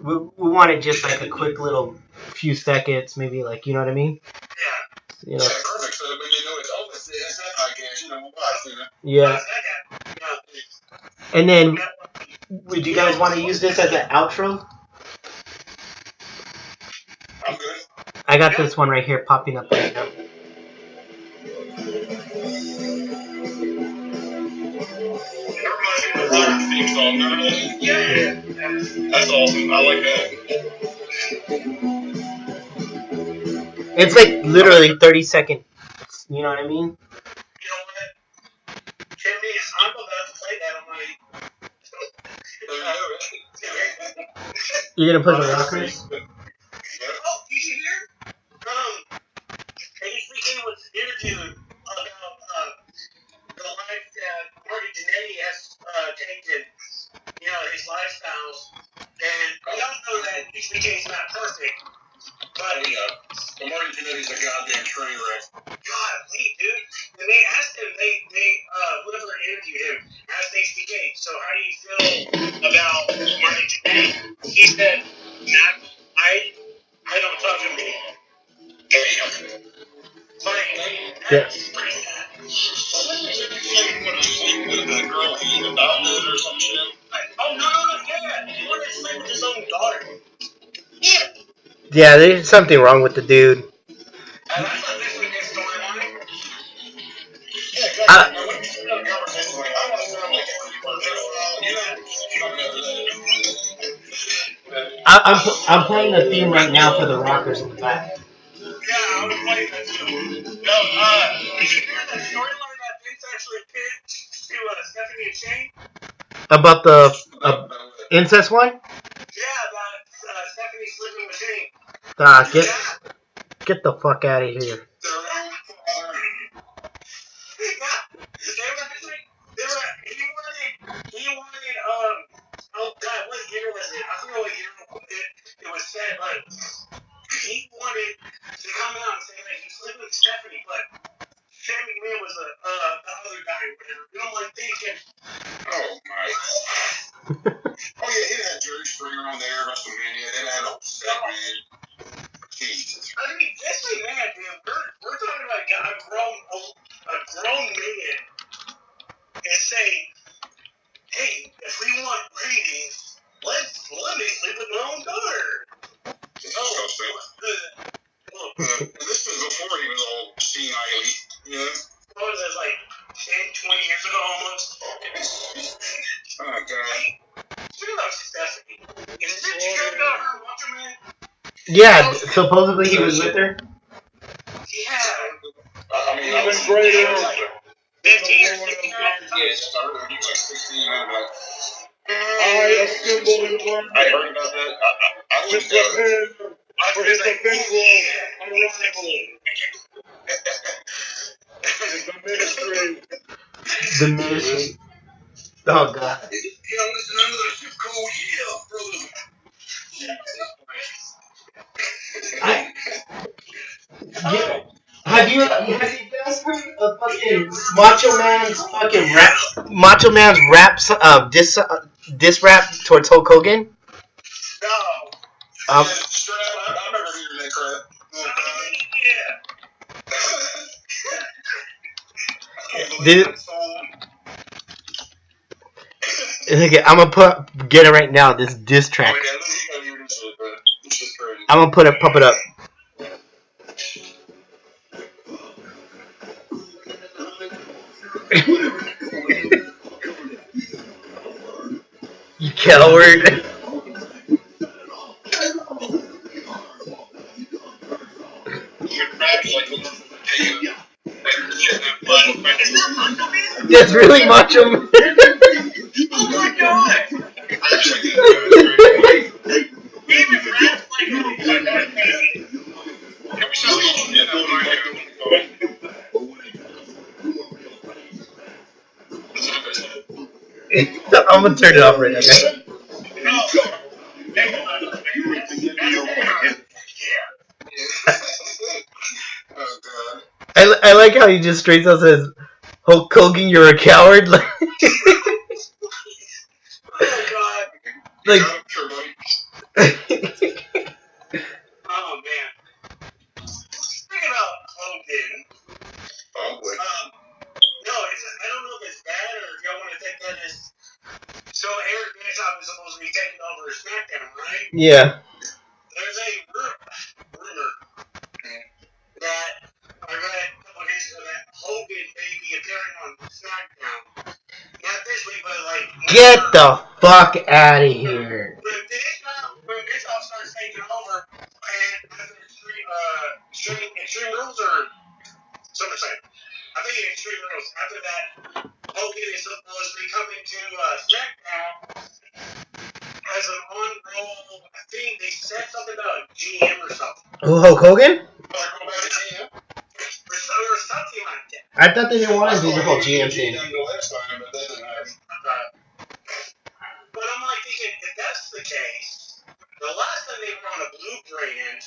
we wanted just like a quick little few seconds, maybe like, you know what I mean? Yeah. Yeah, perfect. So, but it's that podcast, we'll watch it. Yeah. And then, would you guys want to use this as an outro? I'm good. I got this one right here popping up right now. Theme song, yeah. That's awesome. I like that. It's like literally 30 seconds. You know what I mean? You know what? Timmy, I'm about to play that on my... You're gonna put the rockers? Oh, did you hear? This weekend was interviewed about the life that Marty Jannetty has taken, his lifestyles, and we all know that each weekend's not perfect, but Marty Jannetty's a goddamn train wreck. Golly, dude. And they asked him, whoever interviewed him, asked HBK, so how do you feel about Marty Jannetty? He said, I don't talk to him anymore. Damn. That's pretty bad. With the girl he adopted or some shit. Oh, no, yeah. He wanted to sleep with his own daughter. Yeah. Yeah, there's something wrong with the dude. And I thought this was his storyline. Yeah, exactly. I want to sound like I'm playing the theme right now for the rockers in the back. Yeah, I was playing that too. No, did you hear that storyline that Vince actually pitched to Stephanie and Shane? About the incest one? Yeah, about Stephanie sleeping with Shane. Get the fuck out of here. They were actually, he wanted, oh god, what year was it? I forget what year it was said, but he wanted to come out and say that he's sleeping with Stephanie, but Shane McMahon was the other guy or whatever. You know, like thinking, oh my. Oh yeah, it had Jerry Springer on there, WrestleMania, it had old Stephanie. Jesus. I mean, mad, dude. We're talking about a grown man is saying, hey, if we want ratings, let me sleep with my own daughter. This was before he was all senile. Yeah. What was it, like 10, 20 years ago almost? Oh, God. Hey, speaking about Stephanie, is it true about her Macho Man? Yeah, supposedly he was with her. Yeah. I mean, Even greater. Like 15 or 16 years old? Yes, I heard he was like 16. I'm like, I assemble his army. I heard about that. I To prepare for his eventual arrival. The ministry. The ministry. Oh God. You know, listen, I'm gonna ship cold. Yeah, brother. Have you guys heard of fucking Macho Man's raps diss rap towards Hulk Hogan? No. I remember hearing that crap. Dude, okay, I'm gonna get it right now. This diss track. I'm gonna pump it up. You coward. That's really Macho Man. Oh my God! Even raps like I'm gonna turn it off right now, guys. I like how he just straight up says, Hulk Hogan, you're a coward. Like, oh God. Like, oh man. Speaking about Hogan, no, I don't know if it's bad or if y'all want to take that as. So Eric Bischoff is supposed to be taking over SmackDown, right? yeah. There's a rumor that I read a couple days ago that Hogan may be appearing on SmackDown. Not this week, but like. Get the fuck out of here. When Bischoff starts taking over, and after Extreme Rules or SummerSlam, I think Extreme Rules. After that, Hogan is supposed to be coming to SmackDown as an on-roll. I think they said something about a GM or something. Who, Hulk Hogan? Or something like that. I thought they didn't want to do the whole GM thing. But I'm like thinking, if that's the case, the last time they were on a blue brand,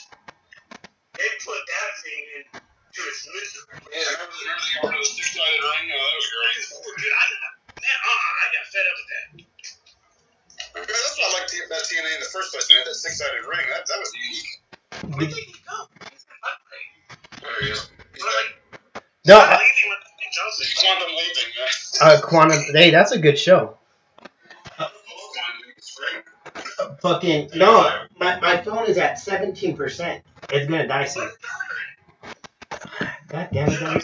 they put that thing into its misery. Yeah, remember the order of the six-sided ring? Oh, that was great. Dude, I got fed up with that. That's why I liked that TNA in the first place. They had that six-sided ring. That was unique. Where did he go? There he is. No, Quantum leaping. Quantum. Hey, that's a good show. Fucking no, my phone is at 17%. It's gonna die soon. God damn it!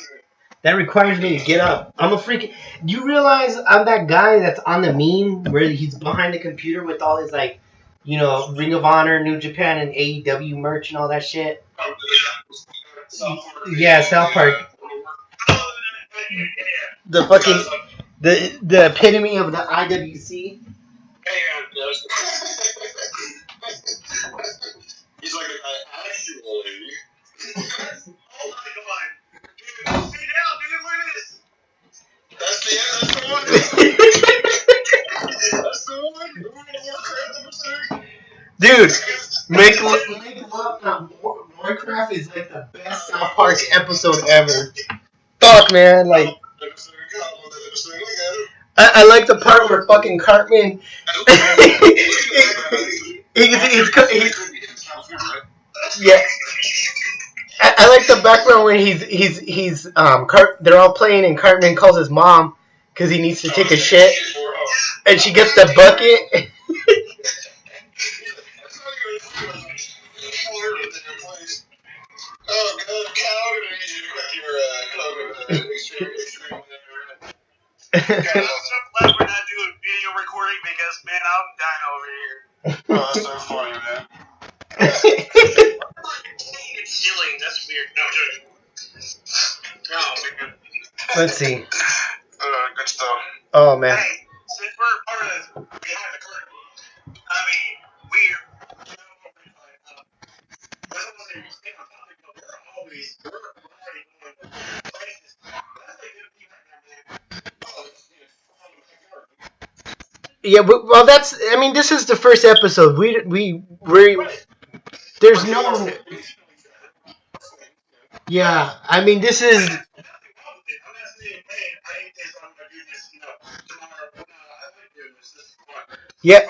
That requires me to get up. I'm a freaking. Do you realize I'm that guy that's on the meme where he's behind the computer with all his like, you know, Ring of Honor, New Japan, and AEW merch and all that shit? Yeah, South Park. The fucking the epitome of the IWC. He's like a guy actually. Oh my God. Dude, sit down, dude, look at this. That's the one. That's the one. Dude, make love not Warcraft is like the best South Park episode ever. Fuck, man, like. I like the part where fucking Cartman. Yeah. I like the background where he's they're all playing and Cartman calls his mom because he needs to take a shit, and she gets the bucket. I'm so glad we're not doing video recording because, man, I'm dying over here. Oh, that's so funny, man. It's chilling. That's weird. No, I'm joking. Oh, man. Let's see. Good stuff. Oh man. Hey, since we're part of this behind the curtain, I mean, we're stay on topic, but we're already going places. That's like good thing right now, man. Yeah, well, that's. I mean, this is the first episode. We there's no. Yeah, I mean, this is. Nothing wrong with it. I'm not saying, hey, I hate this, I'm gonna do this, tomorrow. No, I like doing this. This is fun. Yeah,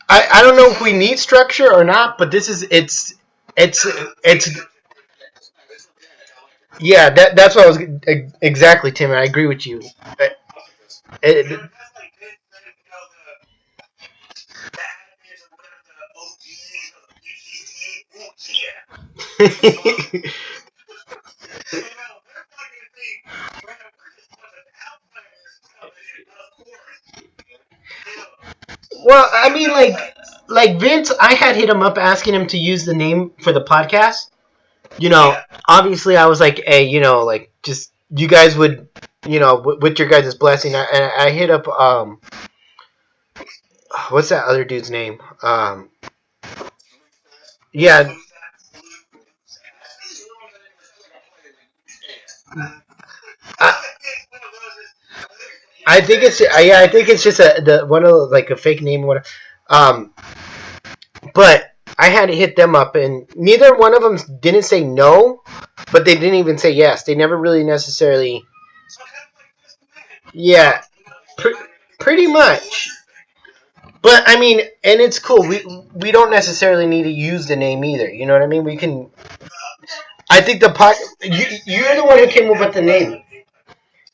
I don't know if we need structure or not, but this is it's. Yeah, that's what I was exactly, Tim. I agree with you. Well, I mean, like Vince, I had hit him up asking him to use the name for the podcast. Obviously, I was like, hey, like just you guys would, with your guys' blessing, I hit up what's that other dude's name? Yeah. I think it's just the one of like a fake name or whatever. But I had to hit them up, and neither one of them didn't say no, but they didn't even say yes. They never really necessarily. Yeah, pretty much. But I mean, and it's cool. We don't necessarily need to use the name either. You know what I mean? We can. I think you're the one who came up with the name.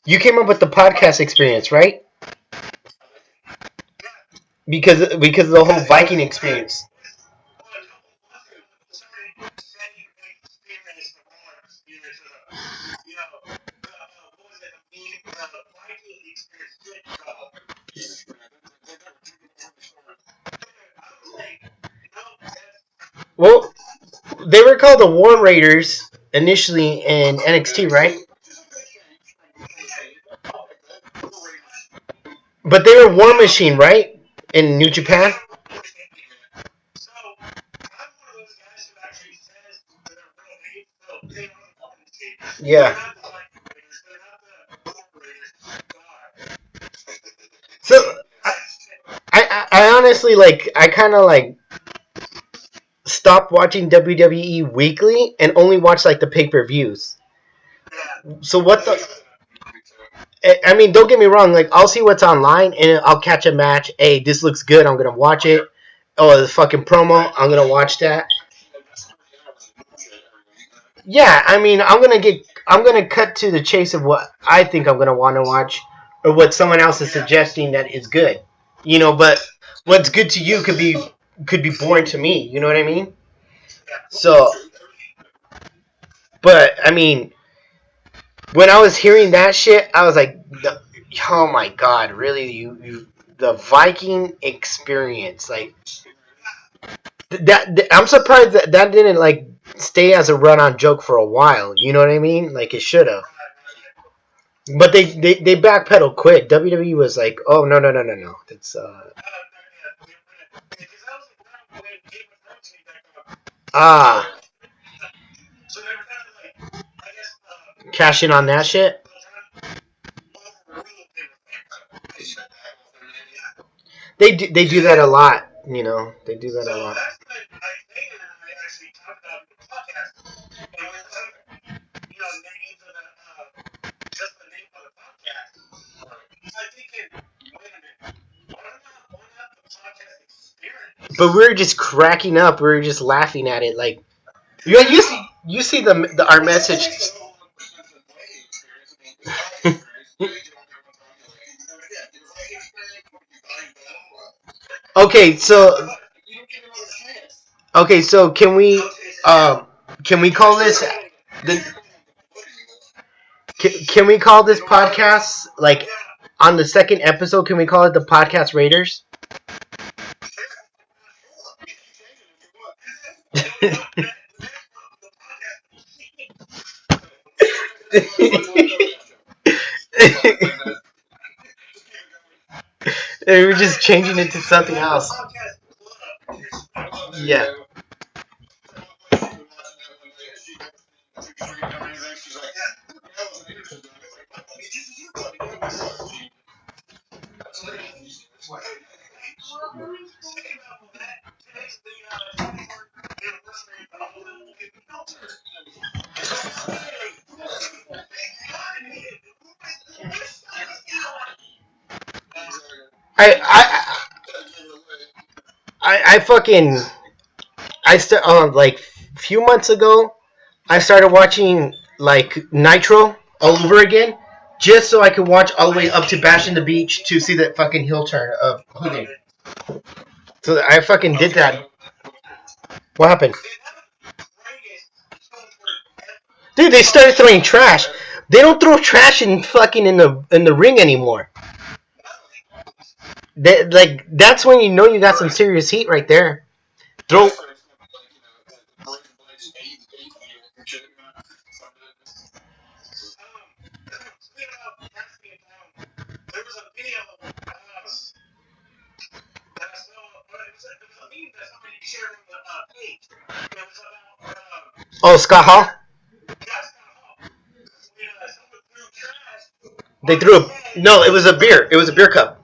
You came up with the podcast experience, right? Because of the whole Viking experience. Well, they were called the War Raiders initially in NXT, right? But they were War Machine, right? In New Japan? Yeah. So, I honestly, I kind of, stopped watching WWE weekly and only watch, the pay-per-views. So what the... I mean, don't get me wrong. I'll see what's online and I'll catch a match. Hey, this looks good. I'm gonna watch it. Oh, the fucking promo. I'm gonna watch that. Yeah, I mean, I'm gonna cut to the chase of what I think I'm gonna want to watch, or what someone else is suggesting that is good. But what's good to you could be boring to me. You know what I mean? So, but I mean. When I was hearing that shit, I was like, "Oh my god, really? You the Viking experience, that? I'm surprised that didn't stay as a run-on joke for a while. You know what I mean? It should have. But they backpedaled quick. WWE was like, "Oh no, it's cash in on that shit." They do that a lot. They do that a lot. But we were just cracking up. We were just laughing at it. you see our message. Okay, so can we call this the can we call this podcast like on the second episode? Can we call it the podcast Raiders? We're just changing it to something else. Yeah. I fucking like a few months ago I started watching like Nitro all over again just so I could watch all the way up to Bash in the Beach to see that fucking heel turn of Hogan. So I fucking did that. What happened? Dude, they started throwing trash. They don't throw trash in fucking in the ring anymore. That's when you know you got some serious heat right there. Throw. Oh, Scott Hall. They threw a no. It was a beer. It was a beer cup.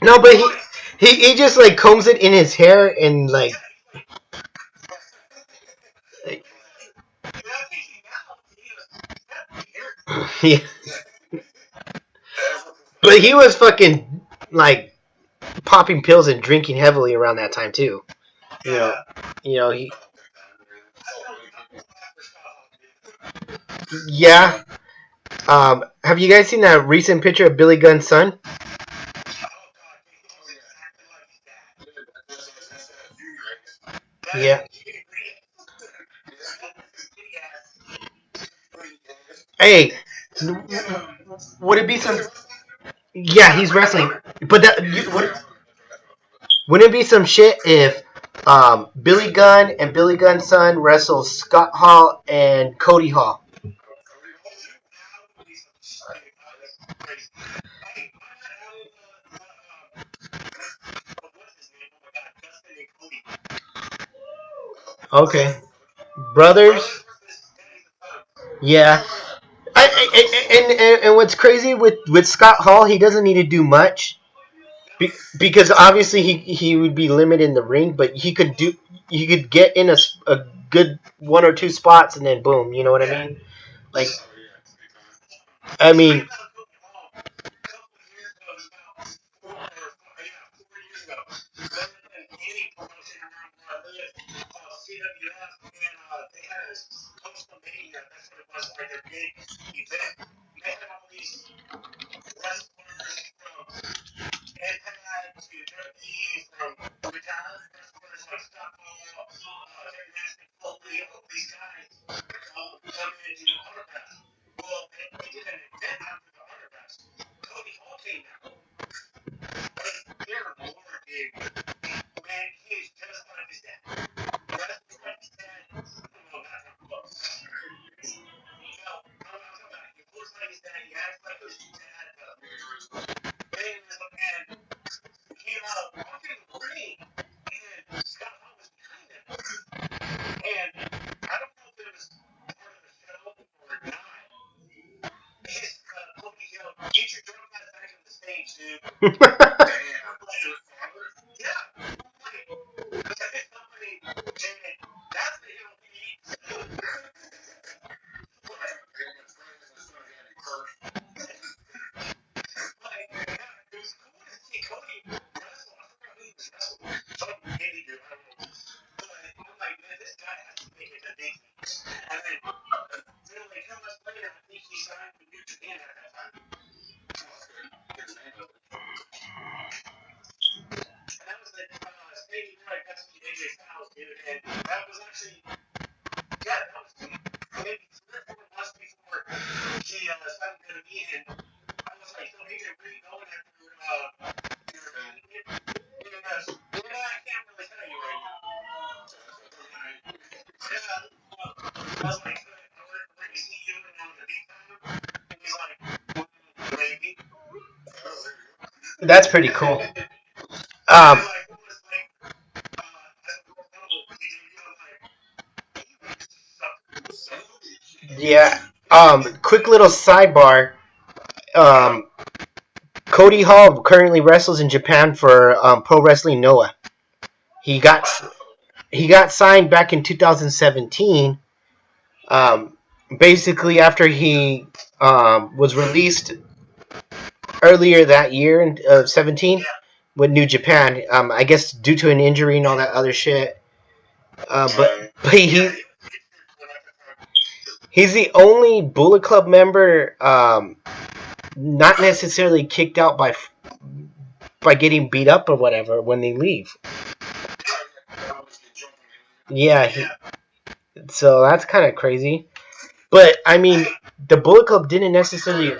No, but he just like combs it in his hair and like yeah. But he was fucking like popping pills and drinking heavily around that time too. You know, he. Yeah. Have you guys seen that recent picture of Billy Gunn's son? Yeah. Hey, would it be some? Yeah, he's wrestling. But wouldn't it be some shit if Billy Gunn and Billy Gunn's son wrestle Scott Hall and Cody Hall? Okay, brothers. Yeah. And what's crazy with Scott Hall, he doesn't need to do much because obviously he would be limited in the ring, but he could get in a good one or two spots and then boom, you know what I mean? Like, I mean, And then, like 2 months later, I think he signed with New Japan at that time. And that was the stadium right next to AJ Styles, dude. And that was actually, that was maybe 3 or 4 months before he signed with WWE. And I was like, so AJ, where are you going after your I can't really tell you right now. I was like, where do you see you in the daytime? And he's like, maybe. That's pretty cool. Yeah. Quick little sidebar. Cody Hall currently wrestles in Japan for Pro Wrestling Noah. He got signed back in 2017. Basically, after he was released earlier that year in 17 with New Japan. I guess due to an injury and all that other shit. But he's the only Bullet Club member not necessarily kicked out by getting beat up or whatever when they leave. Yeah, so that's kind of crazy. But I mean, the Bullet Club didn't necessarily.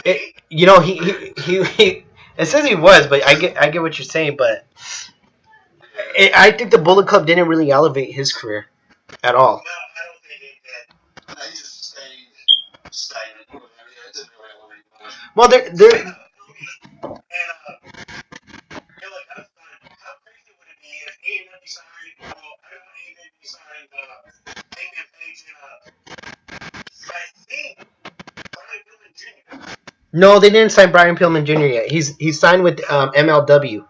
He it says he was, but I get what you're saying. But I think the Bullet Club didn't really elevate his career at all. No, I don't think it did. I just stayed stagnant. It didn't really elevate much. Well, they're and like, how crazy would it be if AEW signed? Well, I don't know AEW signed Hangman Page and I think Brian Pillman Jr. No, they didn't sign Brian Pillman Jr. yet. He's signed with MLW.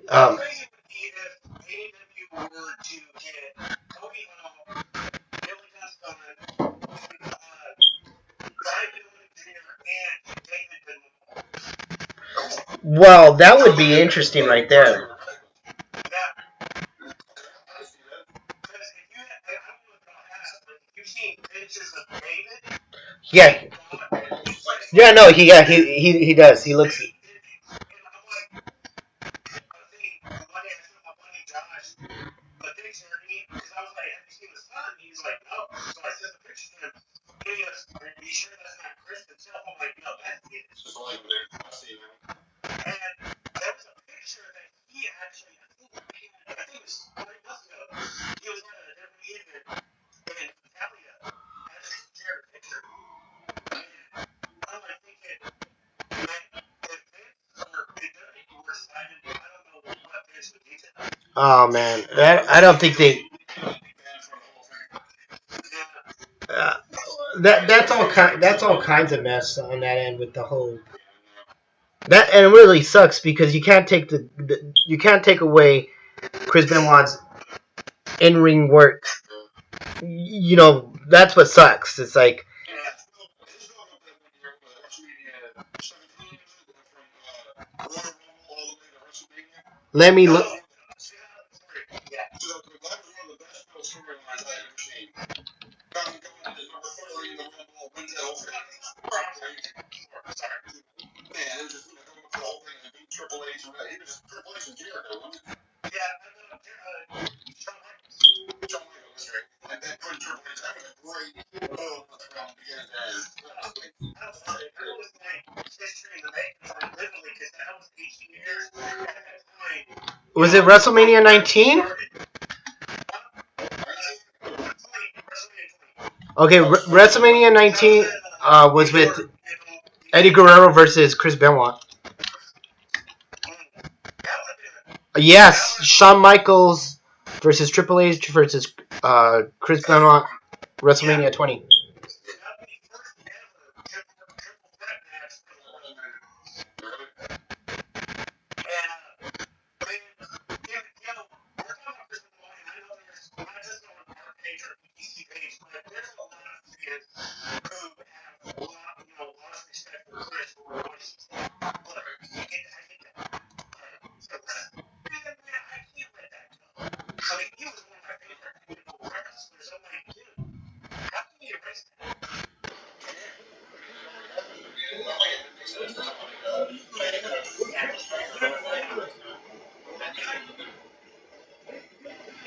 How crazy would it be if AEW were to get Cody Hall, Billy Gunn, Brian Pillman Jr. and David Benoit? Well, that would be interesting right there. Yeah. Yeah, no, he does. He looks. Oh man, I don't think they. That's all kinds of mess on that end with the whole. That and it really sucks because you can't take away Chris Benoit's in-ring work. You know, that's what sucks. It's like. Let me look. Was it WrestleMania 19? Okay, WrestleMania 19 was with Eddie Guerrero versus Chris Benoit. Yes, Shawn Michaels versus Triple H versus Chris Benoit, WrestleMania 20.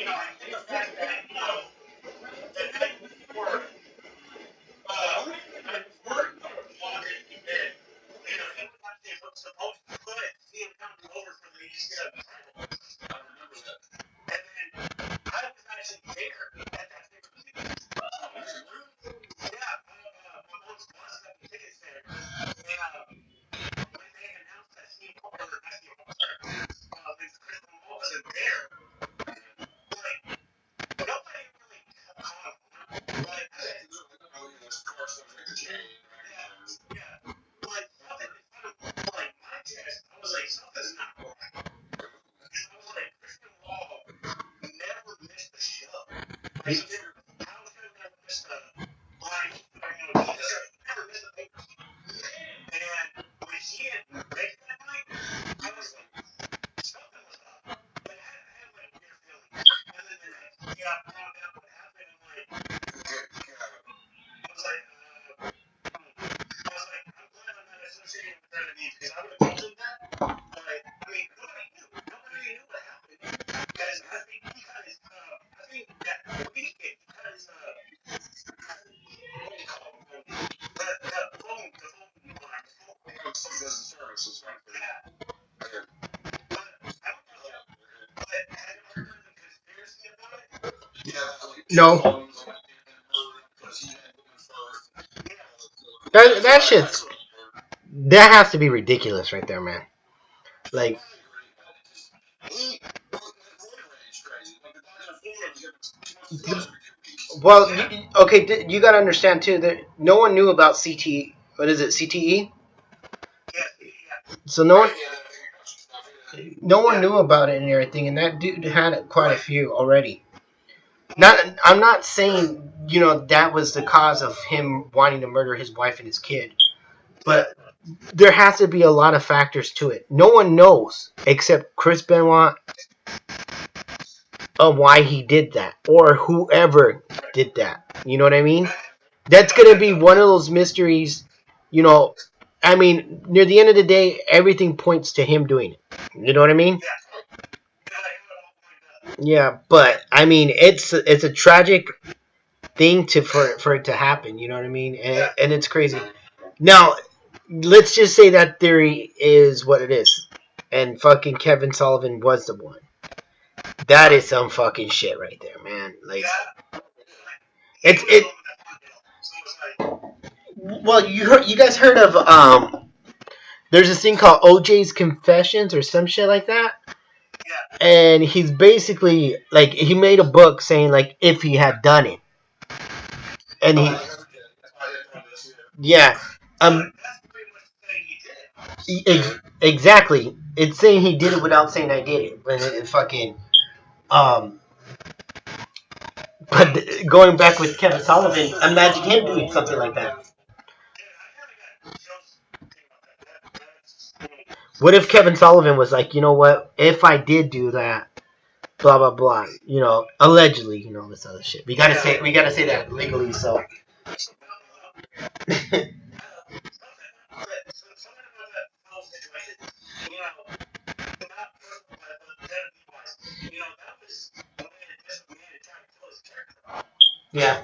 I think the fact that, the night before, Walker in bed, he was actually supposed to put him coming over for the UCF title. I remember that. And then I was actually there at that pay-per-view. Yeah, my mom's boss got the tickets there. And when they announced that Steve Cole, or not Steve Cole, sorry, Chris Paul wasn't there, like, nobody really caught him. Like, yeah. Like, something in front of, like, my chest, I was like, something's not right. Because I was like, Christian Law never missed a show. Like, how could have never missed a line? He never missed a paper. And when he didn't make that night, I was like, something was up. Like, I had like a weird feeling. And then the next day, I found out what happened, and like, I was like, I'm glad I'm not associated with that because I would have told him that. But, I mean, nobody knew. Nobody knew what happened. Because I think he got his, I think that weekend, he got his, what do you call it? The phone line. Services, right? Yeah. But, I don't know. But, have you heard of the conspiracy about it? Yeah. No. Yeah. That shit's that has to be ridiculous right there, man. Like, well, okay, you gotta understand too that no one knew about CT. What is it, CTE? Yeah. So no one knew about it and everything, and that dude had quite a few already. I'm not saying that was the cause of him wanting to murder his wife and his kid, but there has to be a lot of factors to it. No one knows except Chris Benoit of why he did that or whoever did that. You know what I mean? That's gonna be one of those mysteries. I mean, near the end of the day, everything points to him doing it. You know what I mean? Yeah, but I mean, it's a tragic thing for it to happen. You know what I mean? And it's crazy. Now, let's just say that theory is what it is, and fucking Kevin Sullivan was the one. That is some fucking shit right there, man. Like, it. Well, you guys heard of there's this thing called OJ's Confessions or some shit like that. Yeah. And he's basically like he made a book saying like if he had done it, and yeah, exactly. It's saying he did it without saying I did it, but it fucking But going back with Kevin Sullivan, imagine him doing something like that. What if Kevin Sullivan was like, you know what? If I did do that, blah blah blah. Allegedly, this other shit. We gotta say that legally. So. Yeah.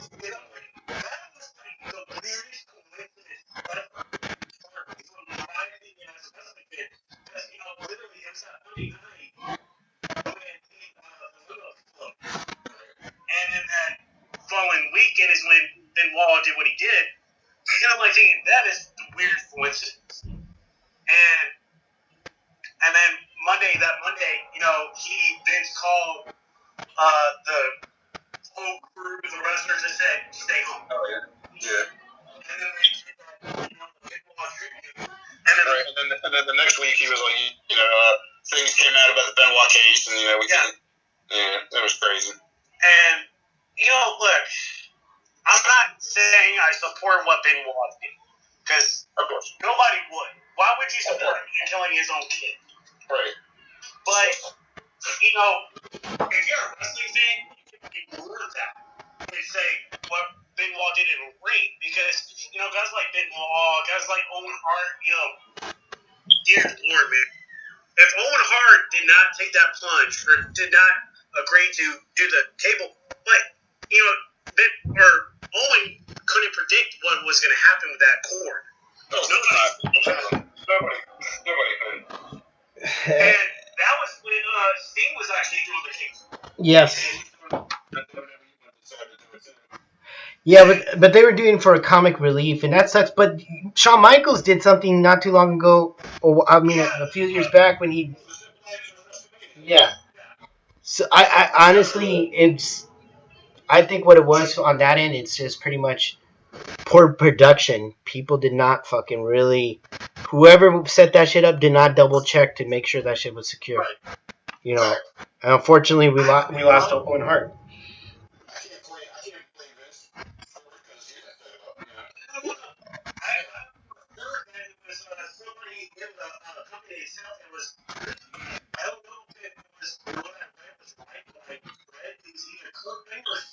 And then that following weekend is when Benoit did what he did. And I'm like thinking, that is the weird coincidence. And then that Monday, Vince called the whole crew, the wrestlers, and said, stay home. Oh, yeah. Yeah. And then they did that, Benoit tribute. And then the next week he was like, things came out about the Benoit case, and it was crazy. And look, I'm not saying I support what Benoit did, because of course nobody would. Why would you support him in killing his own kid? Right. But if you're a wrestling fan, you can ignore that and say what Benoit did in the ring, because guys like Benoit, guys like Owen Hart, dear Lord, man. if Owen Hart did not take that plunge or did not agree to do the cable, but Owen couldn't predict what was going to happen with that cord. Nobody could. And that was when Sting was actually doing the cable. Yes. Yeah, but they were doing it for a comic relief, and that sucks. But Shawn Michaels did something not too long ago, a few years back when he. Yeah. So I honestly, I think what it was on that end, it's just pretty much poor production. People did not fucking really. Whoever set that shit up did not double check to make sure that shit was secure. You know, and unfortunately, we lost Owen Hart.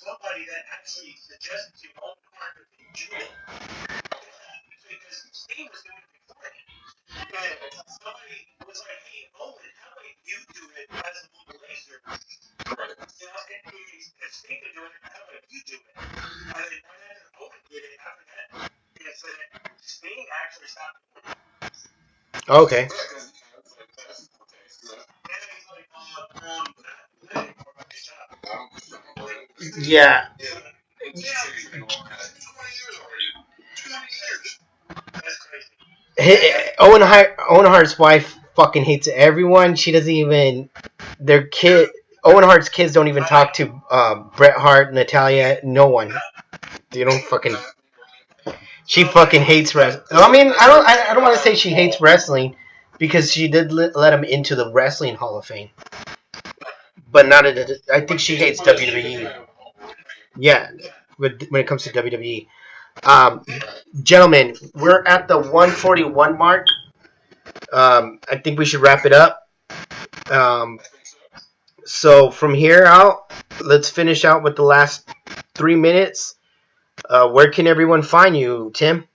Somebody that actually suggested to Owen Hart to do it. Because Sting was doing it beforehand. And somebody was like, hey, Owen, how about you do it as a Blue Laser? If Sting could do it, how about you do it? And then right after Owen did it, after that, Sting actually stopped doing it. Okay. Yeah. Owen Hart's wife fucking hates everyone. She doesn't even. Their kid. Owen Hart's kids don't even talk to Bret Hart, Natalia, no one. They don't fucking. She fucking hates wrestling. I mean, I don't want to say she hates wrestling because she did let him into the Wrestling Hall of Fame. But not. I think she hates WWE. Yeah, when it comes to WWE. Gentlemen, we're at the 141 mark. I think we should wrap it up. So from here out, let's finish out with the last 3 minutes. Where can everyone find you, Tim?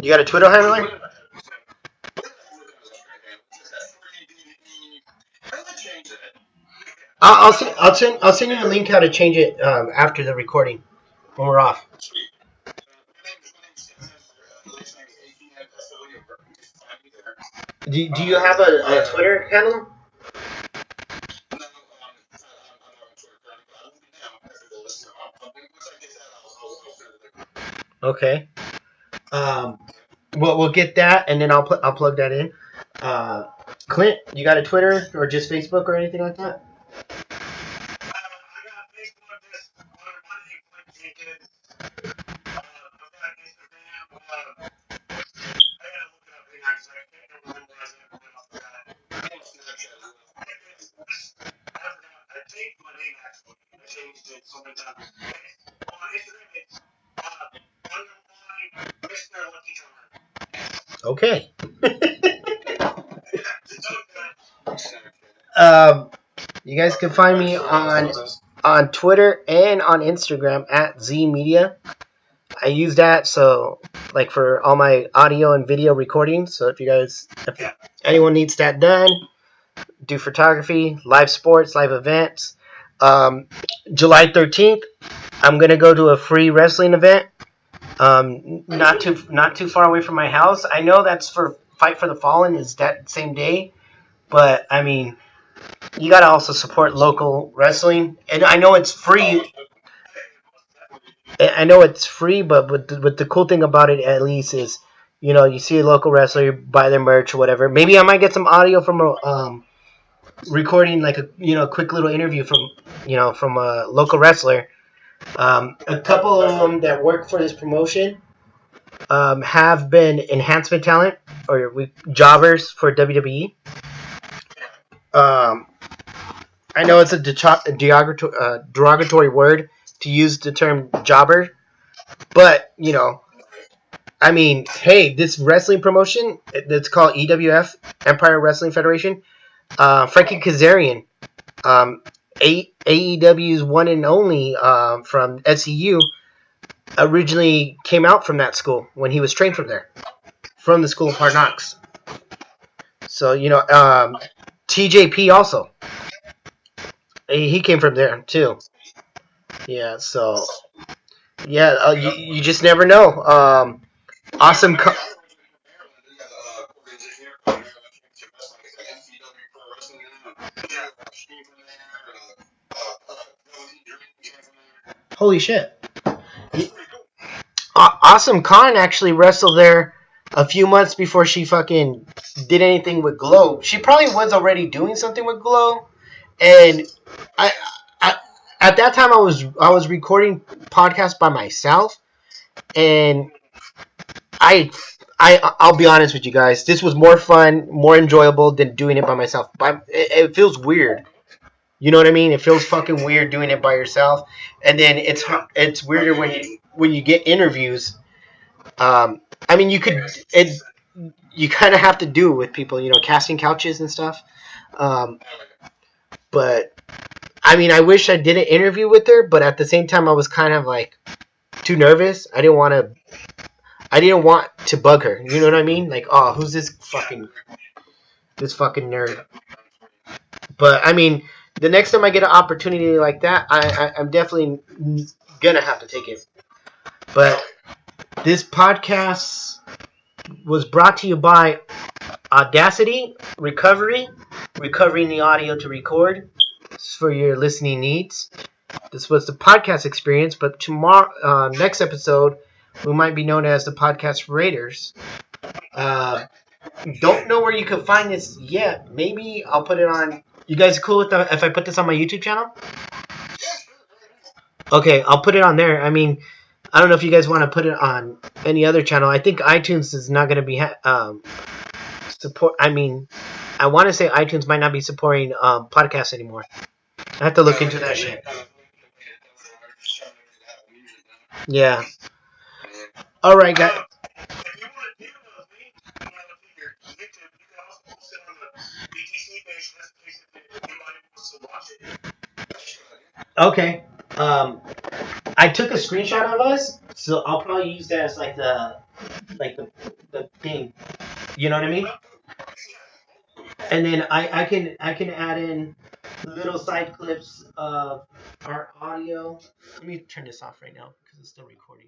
You got a Twitter handle? I'll send you a link how to change it after the recording when we're off. Do you have a Twitter handle? Okay. We'll get that, and then I'll plug that in. Clint, you got a Twitter or just Facebook or anything like that? Okay. You guys can find me on Twitter and on Instagram at ZMedia. I use that like for all my audio and video recordings. So if anyone needs that done, do photography, live sports, live events. July 13th, I'm gonna go to a free wrestling event. Not too far away from my house. I know that's for Fight for the Fallen is that same day, but I mean, you gotta also support local wrestling. And I know it's free. But the cool thing about it at least is, you see a local wrestler, you buy their merch or whatever. Maybe I might get some audio from a recording, like a quick little interview from a local wrestler. A couple of them that work for this promotion have been enhancement talent or jobbers for WWE. I know it's a derogatory word to use the term jobber, but I mean, hey, this wrestling promotion that's called EWF, Empire Wrestling Federation, Frankie Kazarian, AEW's one and only from SCU, originally came out from that school when he was trained from there, from the School of Hard Knocks. So, TJP also. He came from there, too. Yeah, so... Yeah, you just never know. Awesome... Holy shit. Awesome Khan actually wrestled there a few months before she fucking did anything with Glow. She probably was already doing something with Glow, and I, I at that time I was recording podcasts by myself, and I'll be honest with you guys, this was more fun, more enjoyable than doing it by myself. But it feels weird. You know what I mean? It feels fucking weird doing it by yourself, and then it's weirder when you get interviews. I mean, you kind of have to do it with people, casting couches and stuff. But I mean, I wish I did an interview with her, but at the same time, I was kind of like too nervous. I didn't want to bug her. You know what I mean? Like, oh, who's this fucking nerd? But I mean, the next time I get an opportunity like that, I'm definitely gonna have to take it. But this podcast was brought to you by Audacity recovering the audio to record. This is for your listening needs. This was the podcast experience, but tomorrow, next episode, we might be known as the podcast Raiders. Don't know where you can find this yet. Maybe I'll put it on. You guys cool with if I put this on my YouTube channel? Okay, I'll put it on there. I mean, I don't know if you guys want to put it on any other channel. I think iTunes is not going to be support. I mean, I want to say iTunes might not be supporting podcasts anymore. I have to look into that shit. Yeah. All right, guys. Okay. I took a screenshot of us, so I'll probably use that as like the thing. You know what I mean? And then I can add in little side clips of our audio. Let me turn this off right now because it's still recording.